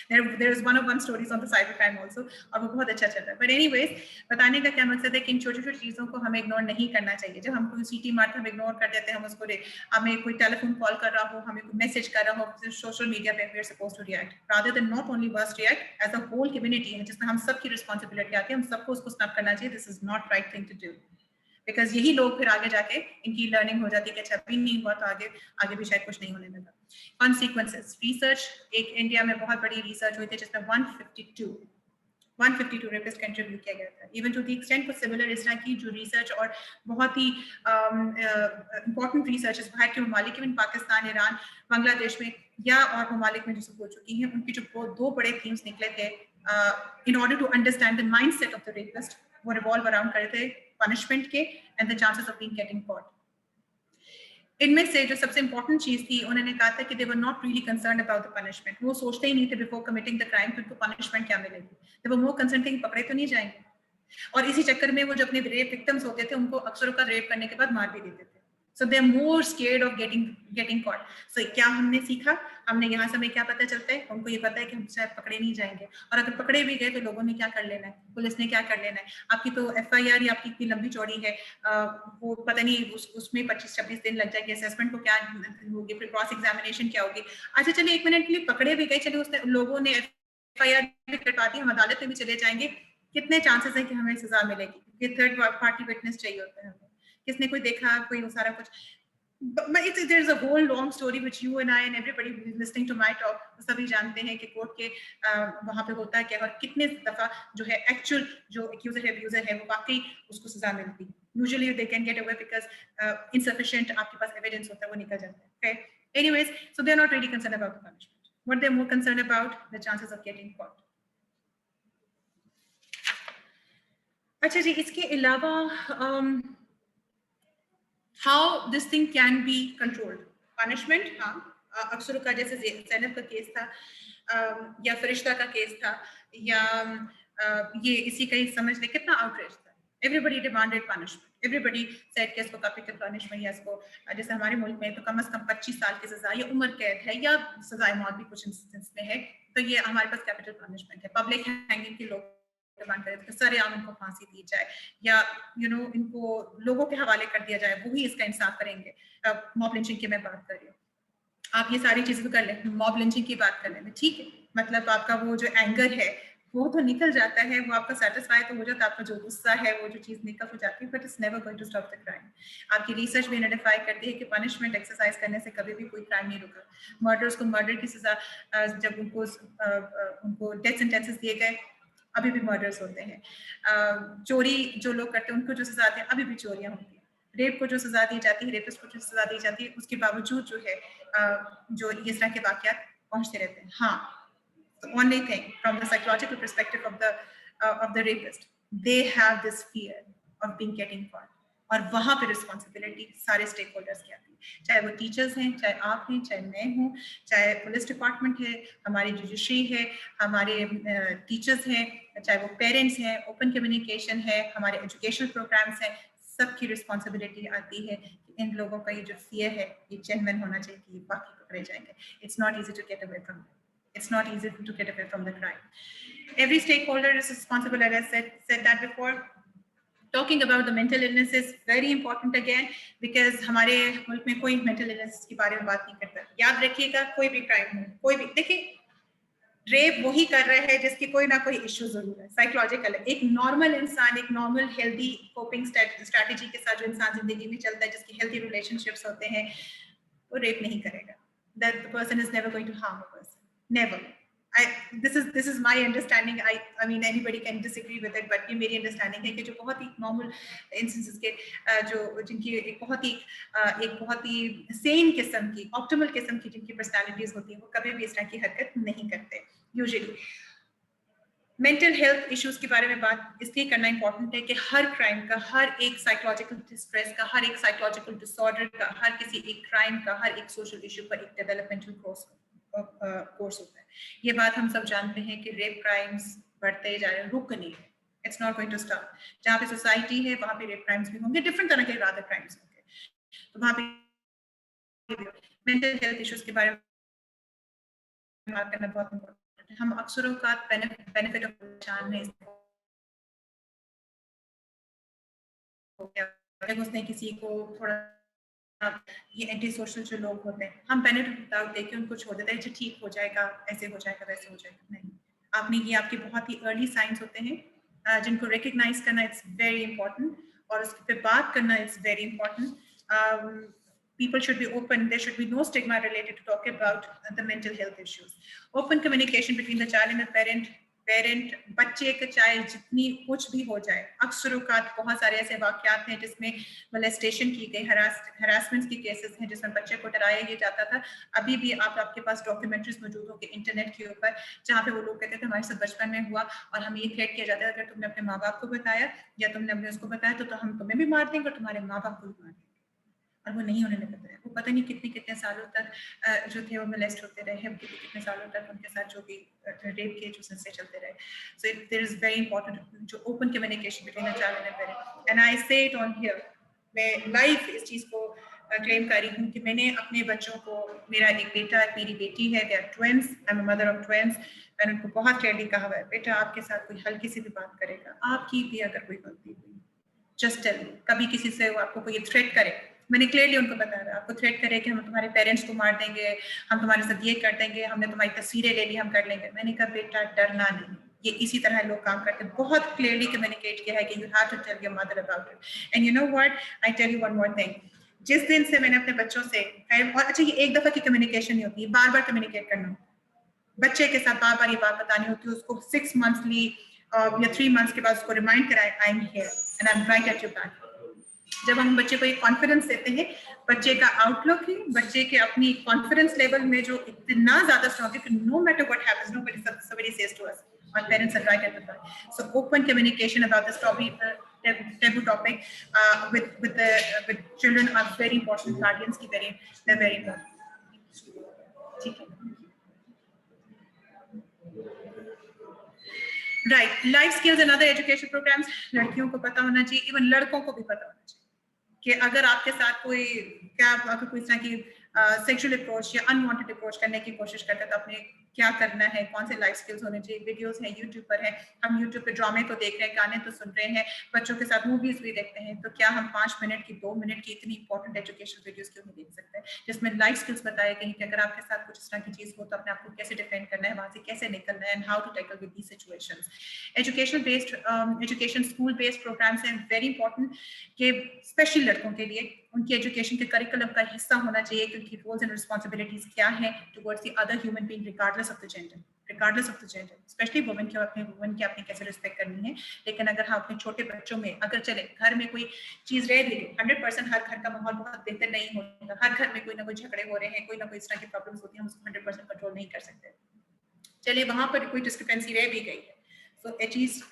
S2: There is one-on-one stories on the cybercrime also, और वो बहुत अच्छा चल रहा है. But anyways, बताने का क्या मकसद है कि इन छोटी-छोटी चीजों को हमें इग्नोर नहीं करना चाहिए. जब हम कोई सीटी मारते हम इग्नोर कर देते हैं, हम उसको हमें कोई टेलीफोन कॉल कर रहा हो, हमें कोई मैसेज कर रहा हो, सोशल मीडिया पे we are supposed to react rather than not only us react as a whole community है जिसमें हम सबकी रिस्पॉन्सिबिलिटी आती है, हम सबको उसको स्नैप करना चाहिए. This is not right thing to do. Because यही लोग फिर आगे जाके इनकी लर्निंग हो जाती है कि अच्छा अभी नहीं हुआ तो आगे भी शायद कुछ नहीं होने लगा. कॉन्सिक्वेंसेस रिसर्च, एक इंडिया में बहुत बड़ी रिसर्च हुई थी जिसमें 152 रेपिस्ट का इंटरव्यू किया गया था. इवन टू द एक्सटेंट कुछ सिमिलर इस तरह की जो रिसर्च और बहुत ही इंपॉर्टेंट रिसर्च बाहर के ममालिक इवन पाकिस्तान, ईरान, बांग्लादेश में या और ममालिक में जो हो चुकी हैं, उनकी जो दो बड़े थीम्स निकले थे in order to understand the mindset of the rapist, वो रिवॉल्व अराउंड करे थे पनिशमेंट के and the chances of being getting caught. इनमें से जो सबसे इंपॉर्टेंट चीज थी, उन्होंने कहा था कि they were not really concerned about the punishment. वो सोचते ही नहीं थे बिफोर कमिटिंग द क्राइम कि उनको पनिशमेंट क्या मिलेगी. दे वर मोर कंसर्न्ड थे कि पकड़े तो नहीं जाएंगे. और इसी चक्कर में वो जो अपने रेप विक्टिम्स होते थे उनको अक्सर का रेप करने के बाद मार भी देते थे. So they are more scared of getting caught. So क्या हमने सीखा, हमने यहाँ से हमें क्या पता चलता है, उनको ये पता है कि हम शायद पकड़े नहीं जाएंगे, और अगर पकड़े भी गए तो लोगों ने क्या कर लेना है, पुलिस ने क्या कर लेना है. आपकी तो FIR या आपकी इतनी लंबी चौड़ी है, वो पता नहीं उसमें 25-26 दिन लग जाएंगे. असेसमेंट को क्या होगी, फिर क्रॉस एग्जामिनेशन क्या होगी. अच्छा चलिए 1 मिनट के लिए पकड़े भी गए, चलिए उसने लोगों ने FIR भी कटवा दी, हम अदालत में भी चले जाएंगे, कितने चांसेस है कि हमें सजा मिलेगी. ये थर्ड पार्टी विटनेस चाहिए होता है हमें, किसने कोई देखा, कोई वो सारा कुछ. But there's a whole long story which you and I and everybody who is listening to my talk सभी जानते हैं कि कोर्ट के वहाँ पे होता है कि अगर कितने दफा जो है एक्चुअल जो एक्यूजर है अब्यूजर है वो वाकई उसको सजा मिलती. Usually they can get away because insufficient आपके पास evidence होता है, वो निकल जाता है. Okay. Anyways, so they are not really concerned about the punishment. What they are more concerned about the chances of getting caught. अच्छा जी, इसके अलावा how this thing can be controlled. Punishment, हाँ, अक्सर का जैसे ज़ैनब का केस था, या फरिश्ता का केस था, या ये इसी का ही समझ ले कितना आउटरेज था. Everybody demanded punishment. Everybody said कि इसको capital punishment या इसको जैसे हमारे मुल्क में तो कम से कम 25 साल की सजा या उम्र कैद है या सजाए मौत भी कुछ इंस्टेंस में है, तो ये हमारे पास capital punishment है. पब्लिक हैंगिंग की लोग डिमांड करें तो सरेआम इनको फांसी दी जाए या इनको लोगों के हवाले कर दिया जाए, वो ही इसका इंसाफ करेंगे. मॉब लिंचिंग की मैं बात कर रही हूँ, आप ये सारी चीजें तो कर लें, मॉब लिंचिंग की बात कर लें, ठीक है, मतलब आपका वो जो एंगर है वो तो निकल जाता है, वो आपका सेटिस्फाई तो हो जाता है, आपका जो गुस्सा है वो जो चीज निकल हो जाती है, but it's never going to stop the crime. आपकी रिसर्च भी आइडेंटिफाई करती है कि पनिशमेंट एक्सरसाइज करने से कभी भी कोई क्राइम नहीं रुका. मर्डर्स को मर्डर की सजा, जब उनको डेथ सेंटेंसेस दिए गए, अभी भी मर्डर्स होते हैं. चोरी जो लोग करते हैं उनको जो सजा आती है, अभी भी चोरियां होती हैं. रेप को जो सजा दी जाती है, रेपिस्ट को जो सजा दी जाती है, उसके बावजूद जो है जो इस तरह के वाकयात पहुंचते रहते हैं. हाँ, the only thing from the psychological perspective of the rapist, they have this fear of being getting caught. और वहां पे रिस्पॉन्सिबिलिटी सारे स्टेक होल्डर्स की आती है, चाहे वो टीचर्स हैं, चाहे आप हैं, चाहे मैं हूँ, चाहे पुलिस डिपार्टमेंट है, हमारी जुडिशरी है, हमारे टीचर्स हैं, चाहे वो पेरेंट्स हैं, ओपन कम्युनिकेशन है, हमारे एजुकेशनल प्रोग्राम्स हैं, सबकी रिस्पॉन्सिबिलिटी आती है कि इन लोगों का ये जो फियर है ये जेन्युइन होना चाहिए कि बाकी पकड़े जाएंगे. It's not easy to get away from It's not easy to get away from the crime. Every stakeholder is responsible, as I said that before. Talking about the mental illness is very important again because हमारे मुल्क में कोई mental illness के बारे में बात नहीं करता. याद रखिएगा, कोई भी crime हो, कोई भी, देखिए रेप वही कर रहा है जिसकी कोई ना कोई इश्यू जरूर है, साइकोलॉजिकल है. एक नॉर्मल इंसान, एक नॉर्मल हेल्दी कोपिंग स्ट्रैटेजी के साथ जो इंसान जिंदगी में चलता है, जिसकी हेल्दी रिलेशनशिप्स होते हैं, वो रेप नहीं करेगा. That the person is never going to harm a person. Never. This is my understanding. I mean anybody can disagree with it, but ये मेरी understanding है कि जो बहुत ही normal instances के जो जिनकी एक बहुत ही sane किस्म की, optimal किस्म की जिनकी personalities होती हैं, वो कभी भी इस तरह की हरकत नहीं करते usually. मेंटल हेल्थ इश्यूज के बारे में बात इसलिए करना इंपॉर्टेंट है कि हर क्राइम का, हर एक साइकोलॉजिकल डिस्ट्रेस का, हर एक साइकोलॉजिकल डिसऑर्डर का, हर किसी एक क्राइम का, हर एक सोशल इशू पर एक डेवलपमेंटल कोर्स होता है. ये बात हम सब जानते हैं कि रेप क्राइम्स बढ़ते जा रहे हैं, रुक नहीं है. It's not going to stop. जहाँ पे सोसाइटी है वहाँ पे रेप क्राइम्स भी होंगे, डिफरेंट तरह के अदर क्राइम्स होंगे. तो वहाँ पे मेंटल हेल्थ इश्यूज के बारे में बात करना बहुत इंपॉर्टेंट. हम अक्सरों का बेनिफिट ऑफ पहचान में उसने किसी को थोड़ा, ये एंटी सोशल जो लोग होते हैं, हम बेनिफिट देख के उनको छोड़ देते हैं, ठीक हो जाएगा, ऐसे हो जाएगा, वैसे हो जाएगा। नहीं, आपने ये आपके बहुत ही अर्ली साइंस होते हैं जिनको रिकग्नाइज करना इट्स वेरी इंपॉर्टेंट, और उस पर बात करना it's very important. People should be open. There should be no stigma related to talk about the mental health issues. Open communication between the child and the parent. बच्चे का चाहे जितनी कुछ भी हो जाए, अक्सरुकात बहुत सारे ऐसे वाकयात हैं जिसमें मोलेस्टेशन की गई, हरासमेंट की केसेस हैं जिसमें बच्चे को डराया ये जाता था. अभी भी आपके पास डॉक्यूमेंट्रीज मौजूद होंगे इंटरनेट के ऊपर जहाँ पे वो लोग कहते थे हमारे साथ बचपन में हुआ और हमें ये थ्रेट किया जाता है, अगर तुमने अपने माँ बाप को बताया या तुमने अपने उसको बताया तो हम तुम्हें भी मार देंगे और तुम्हारे माँ बाप को भी मार देंगे. और वो नहीं उन्होंने बताया. वो पता नहीं कितने सालों तक जो थे वो मोलेस्ट होते रहे, कितने सालों तक उनके साथ जो भी रेप के जो सिलसिले चलते रहे. So there is very important जो open communication between the child and parent. And I say it on here, मैं लाइव इस चीज को क्लेम कर रही हूँ कि मैंने अपने बच्चों को, मेरा एक बेटा एक मेरी बेटी है, they are twins, I am a mother of twins. मैंने उनको बहुत क्लियरली कहा है, बेटा आपके साथ कोई हल्की सी भी बात करेगा, आपकी भी अगर कोई गलती हुई, जस्ट टेल मी. कभी किसी से आपको कोई थ्रेट करे, मैंने क्लियरली उनको बताया, आपको थ्रेट करे कि हम तुम्हारे पेरेंट्स को मार देंगे, हम तुम्हारे साथ ये कर देंगे, हमने तुम्हारी तस्वीरें ले ली, हम कर लेंगे. मैंने कहा बेटा डरना नहीं, ये इसी तरह लोग काम करते हैं. बहुत क्लियरली कम्युनिकेट किया है कि you have to tell your mother about it. And you know what, I tell you one more thing. जिस दिन से मैंने अपने बच्चों से, और अच्छा ये एक दफा की कम्युनिकेशन नहीं होती, बार बार कम्युनिकेट करना. बच्चे के साथ बार बार ये बात बतानी होती है, उसको 6 मंथली या 3 मंथ्स के बाद उसको रिमाइंड कराए, आई am here and I M right at your back. जब हम बच्चे को एक कॉन्फिडेंस देते हैं, बच्चे का आउटलुक ही, बच्चे के अपनी कॉन्फिडेंस लेवल में जो इतना ज्यादा स्ट्रॉन्ग है कि no matter what happens, nobody says to us, our parents are right at the front. So open communication about this taboo topic with children are very important. Guardians की they're very important. ठीक है. Right, life skills and other education programmes लड़कियों को पता होना चाहिए, इवन लड़कों को भी पता होना चाहिए कि अगर आपके साथ कोई कोई तरह की सेक्सुअल अप्रोच या अनवांटेड अप्रोच करने की कोशिश करता है तो आपने क्या करना है, कौन से लाइफ स्किल्स होने चाहिए. वीडियोस हैं यूट्यूब पर है, हम यूट्यूब पे ड्रामे तो देख रहे हैं, गाने तो सुन रहे हैं, बच्चों के साथ मूवीज भी देखते हैं, तो क्या हम 5 मिनट की 2 मिनट की इतनी इंपॉर्टेंट एजुकेशन वीडियोस क्यों नहीं देख सकते हैं जिसमें लाइफ स्किल्स बताए गए कि अगर आपके साथ कुछ इस तरह की चीज हो तो अपने आप को कैसे डिफेंड करना है, वहां से कैसे निकलना है, and how to tackle with these situations. Education based education school based programmes हैं वेरी इंपॉर्टेंट कि स्पेशली लड़कों के लिए उनकी एजुकेशन के करिकुलम का हिस्सा होना चाहिए कि उनकी रोल्स एंड रिस्पांसिबिलिटीज क्या है towards the other human being regardless of the gender, specially women की आपने कैसे रिस्पेक्ट करनी है. लेकिन अगर हम अपने छोटे बच्चों में, अगर चले घर में कोई चीज रह रही है, 100% हर घर का माहौल बहुत बेहतर नहीं होता, हर घर में कोई ना कोई झगड़े हो रहे हैं, कोई ना कोई इस तरह की प्रॉब्लम्स होती हैं, हम उसको 100% कंट्रोल नहीं कर सकते. चलिए वहां पर कोई डिस्क्रिपेंसी रह भी गई है, तो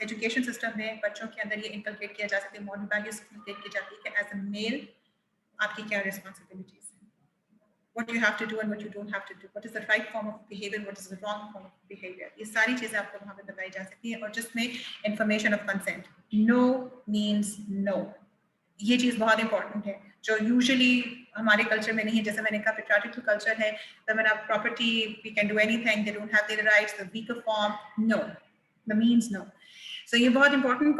S2: एजुकेशन सिस्टम में बच्चों के अंदर ये इनकलकेट किया जा सकता है, मॉरल वैल्यूज इनकलकेट की जाती है कि एज अ मेल आपकी क्या रिस्पांसिबिलिटीज हैं, what you have to do and what you don't have to do, what is the right form of behavior, what is the wrong form of behavior. ये सारी चीजें आपको वहां पे बताई जा सकती हैं. और जिसमें information of consent, no means no, ये चीज बहुत इंपॉर्टेंट है जो यूजुअली हमारे कल्चर में नहीं है. जैसे मैंने कहा पेट्रियार्कल कल्चर है, women have property, we can do anything, they don't have their rights, the weaker form, no, the means no. So ये बहुत इंपॉर्टेंट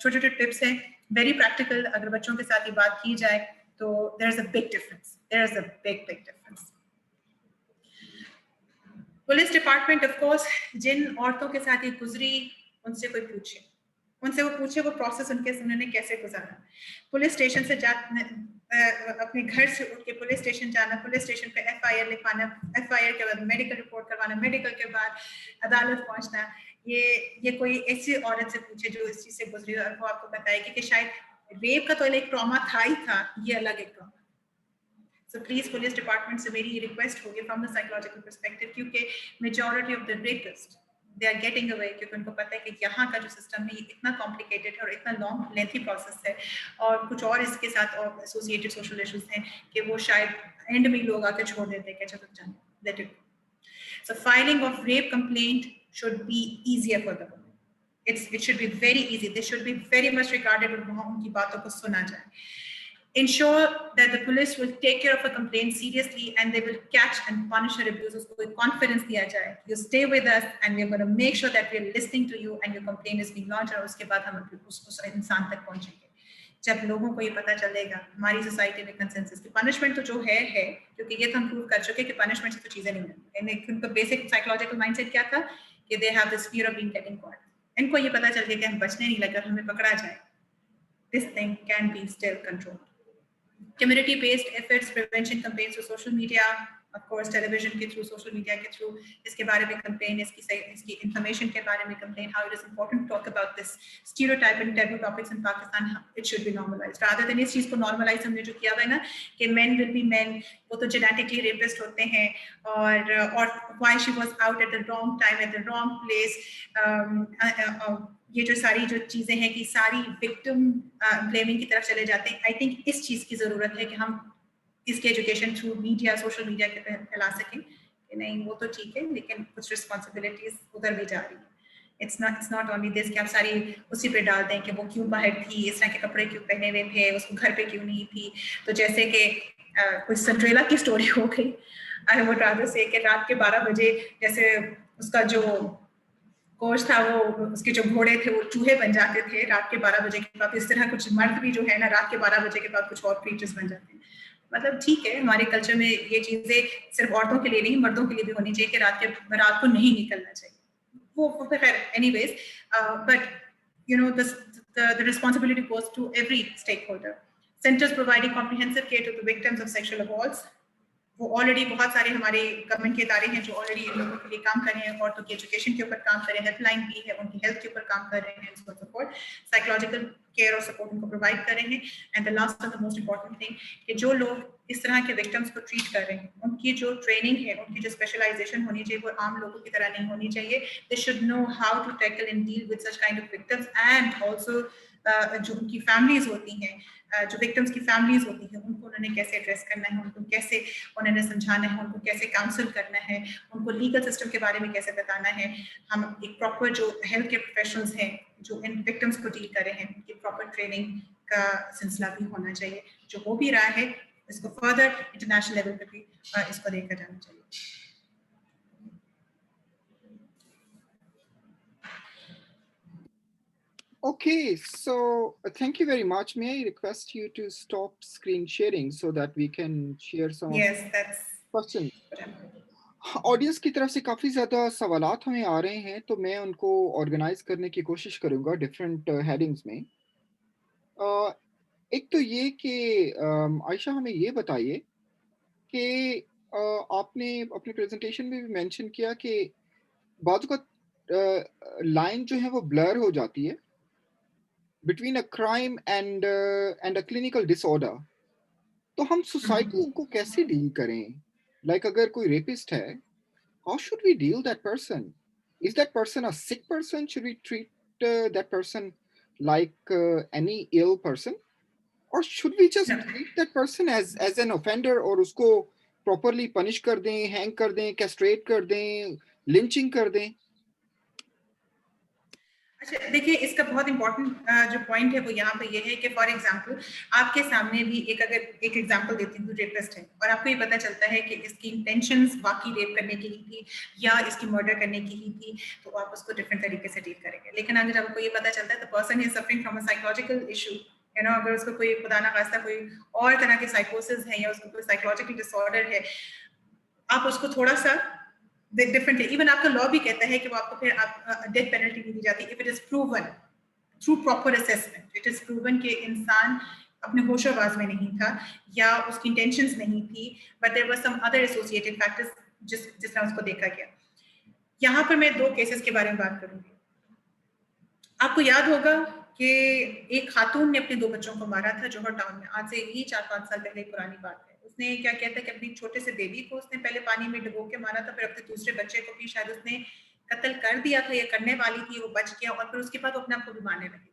S2: छोटे छोटे टिप्स हैं, वेरी प्रैक्टिकल. अगर बच्चों के साथ ये बात की जाए तो there is a big difference. There is a big difference. Police department of course, जिन औरतों के साथ ये गुजरी उनसे कोई पूछे, उनसे वो पूछे वो प्रोसेस उन्होंने कैसे गुजारा. पुलिस स्टेशन से अपने घर से उठ के पुलिस स्टेशन जाना, पुलिस स्टेशन पे FIR लिखवाना, FIR के बाद मेडिकल रिपोर्ट करवाना, मेडिकल के बाद अदालत पहुंचना. ये कोई ऐसी औरत से पूछे जो इस चीज से गुजरी और वो आपको बताएगी कि शायद रेप का तो एक ट्रॉमा था ही था, ये अलग एक trauma. So please police department से मेरी रिक्वेस्ट होगी फ्रॉम द साइकोलॉजिकल पर्सपेक्टिव, क्योंकि majority of the rapist they are getting away, क्योंकि उनको पता है कि यहाँ का जो सिस्टम है ये इतना कॉम्प्लिकेटेड है और इतना लॉन्ग लेंथी प्रोसेस है और कुछ और इसके साथ और एसोसिएटेड सोशल इश्यूज हैं कि वो शायद एंड में लोग आके छोड़ देते हैं कि चलो जाने, let it. So filing of rape complaint should be easier for the women. It should be very easy. They should be very much regarded और वहाँ उनकी बातों को सुना जाए. ensure that the police will take care of a complaint seriously and they will catch and punish her abusers. को एक confidence दिया जाए. You stay with us and we're going to make sure that we're listening to you and your complaint is being launched. और उसके बाद हम उस इंसान तक पहुंचेंगे. जब लोगों को ये पता चलेगा, हमारी सोसाइटी में कंसेंसस की पनिशमेंट तो जो है क्योंकि ये तो हम प्रूव कर चुके कि पनिशमेंट से तो चीजें नहीं होती. उनका बेसिक साइकोलॉजिकल माइंडसेट क्या था कि they have this fear of being getting caught. इनको ये पता चल गया कि हम बचने नहीं लगे, हमें पकड़ा जाए. This thing can be still controlled. Community-based efforts, prevention campaigns through social media, of course, television के through, social media के through, इसके बारे में campaign, इसकी information के बारे में campaign, how it is important to talk about this stereotype and taboo topics in Pakistan, it should be normalized. Rather than इस चीज़ को normalize हमने जो किया हुआ है ना कि men will be men, वो तो genetically rapist होते हैं और why she was out at the wrong time at the wrong place. ये जो सारी जो चीजें हैं कि सारी विक्टिम ब्लेमिंग की तरफ चले जाते हैं. आई थिंक इस चीज की जरूरत है कि हम इसके education through media, social media के तहत फैला सकें कि नहीं वो तो ठीक है लेकिन कुछ रिस्पॉन्सिबिलिटीज उधर भी जा रही है. इट्स नॉट ओनली दिस कि आप सारी उसी पे डाल दें कि वो क्यों बाहर थी, इस तरह के कपड़े क्यों पहने हुए थे, उसको घर पे क्यों नहीं थी. तो जैसे कि कुछ सिंड्रेला की स्टोरी हो गई. आई वुड रादर से कि रात के 12 बजे जैसे उसका जो कोच था वो उसके जो घोड़े थे वो चूहे बन जाते थे रात के 12 बजे के बाद. इस तरह कुछ मर्द भी जो है ना रात के 12 बजे के बाद कुछ और क्रीचर्स बन जाते हैं. मतलब ठीक है, हमारे कल्चर में ये चीजें सिर्फ औरतों के लिए नहीं मर्दों के लिए भी होनी चाहिए कि रात को नहीं निकलना चाहिए. वो खैर anyways, but you know the responsibility goes to every stakeholder. Centers providing comprehensive care to the victims of sexual assaults, वो ऑलरेडी बहुत सारे हमारे गवर्नमेंट के इदारे हैं जो ऑलरेडी इन लोगों के लिए काम कर रहे हैं. औरतों की एजुकेशन के ऊपर काम कर रहे हैं, हेल्पलाइन भी है, उनकी हेल्थ के ऊपर काम कर रहे हैं, सपोर्ट साइकोलॉजिकल केयर और सपोर्ट उनको प्रोवाइड कर रहे हैं. And the last and the most important thing कि जो लोग इस तरह के विक्टिम्स को ट्रीट कर रहे हैं उनकी जो ट्रेनिंग है, उनकी जो स्पेशलाइजेशन होनी चाहिए वो आम लोगों की तरह नहीं होनी चाहिए. They should know how to tackle and deal with such kind of victims. And also जो उनकी फैमिलीज होती हैं, जो विक्टिम्स की फैमिलीज होती हैं, उनको उन्होंने कैसे एड्रेस करना है, उनको कैसे उन्होंने समझाना है, उनको कैसे काउंसिल करना है, उनको लीगल सिस्टम के बारे में कैसे बताना है. हम एक प्रॉपर जो हेल्थ केयर प्रोफेशनल्स हैं जो इन विक्टिम्स को डील कर रहे हैं उनकी प्रॉपर ट्रेनिंग का सिलसिला भी होना चाहिए. जो हो भी रहा है इसको फर्दर इंटरनेशनल लेवल पर भी इसको लेकर जाना चाहिए.
S1: Okay, so thank you very much. May I request you to stop screen sharing so that we can share some questions? Audience की तरफ से काफ़ी ज़्यादा सवालात हमें आ रहे हैं तो मैं उनको ऑर्गेनाइज करने की कोशिश करूँगा डिफरेंट हेडिंग्स में. एक तो ये कि आयशा हमें ये बताइए कि आपने अपने प्रेजेंटेशन में भी मेंशन किया कि बात का लाइन जो है वो ब्लर हो जाती है between a crime and a clinical disorder. तो हम सोसाइटी उनको कैसे डील करें? लाइक अगर कोई रेपिस्ट है, how should we deal that person? Is that person a sick person? Should we treat that person like any ill person? Or should we just treat that person as an offender और उसको properly punish कर दें, hang कर दें, castrate कर दें, lynching कर दें?
S2: अच्छा देखिए, इसका बहुत इंपॉर्टेंट जो पॉइंट है वो यहाँ पे ये है कि फॉर एग्जांपल आपके सामने भी अगर एक एग्जांपल देती हूँ, रेपिस्ट है और आपको ये पता चलता है कि इसकी इंटेंशंस वाकई रेप करने की ही थी या इसकी मर्डर करने की ही थी, तो आप उसको डिफरेंट तरीके से डील करेंगे. लेकिन अगर आपको ये पता चलता है the person is suffering from a psychological issue, you know, अगर उसको कोई खुदा ना खास्ता कोई और तरह के साइकोसिस है या उसको कोई साइकोलॉजिकल डिसऑर्डर है, आप उसको थोड़ा सा डिफरेंटली, इवन आपका लॉ भी कहता है कि वो आपको फिर डेथ पेनल्टी नहीं दी जाती if it is proven through proper assessment. It is proven कि इंसान अपने होशोबाज में नहीं था या उसकी इंटेंशंस नहीं थी, but there were some other associated factors जिस तरह उसको देखा गया. यहाँ पर मैं 2 केसेस के बारे में बात करूंगी. आपको याद होगा कि एक खातून ने अपने 2 बच्चों को मारा था जोहर टाउन में. आज से ही 4-5 साल पहले पुरानी बात है. उसने क्या किया था कि अपनी छोटे से बेबी को उसने पहले पानी में डुबो के मारा था, फिर अपने दूसरे बच्चे को भी शायद उसने कत्ल कर दिया था या करने वाली थी, वो बच गया और फिर उसके बाद वो अपने आप को भी मारने लगी.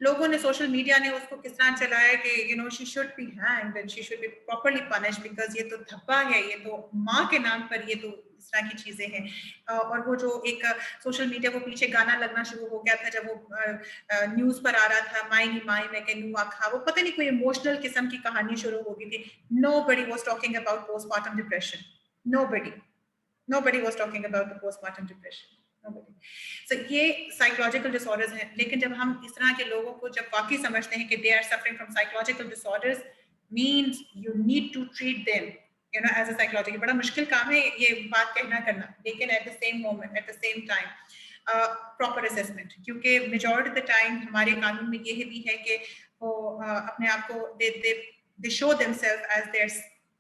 S2: लोगों ने, सोशल मीडिया ने उसको किस तरह चलाया कि you know she should be hanged and she should be properly punished because ये तो धब्बा है, ये तो माँ के नाम पर ये तो इस तरह की चीजें हैं। और वो जो एक सोशल मीडिया को पीछे गाना लगना शुरू हो गया था जब वो न्यूज पर आ रहा था, माई नी माई मैं कहूँ आखा, वो पता नहीं कोई इमोशनल किस्म की कहानी शुरू हो गई थी। Nobody was talking about postpartum depression. Nobody. Nobody was talking about the postpartum depression. Nobody. So ये psychological disorders हैं, लेकिन जब हम इस तरह के लोगों को जब वाकई समझते हैं कि they are suffering from psychological disorders, means you need to treat them, you know, as a psychological. बड़ा मुश्किल काम है ये बात कहना करना, लेकिन at the same moment, at the same time, proper assessment, क्योंकि मेजॉरिटी ऑफ द टाइम हमारे कानून में ये भी है कि वो अपने आप को they show themselves as they are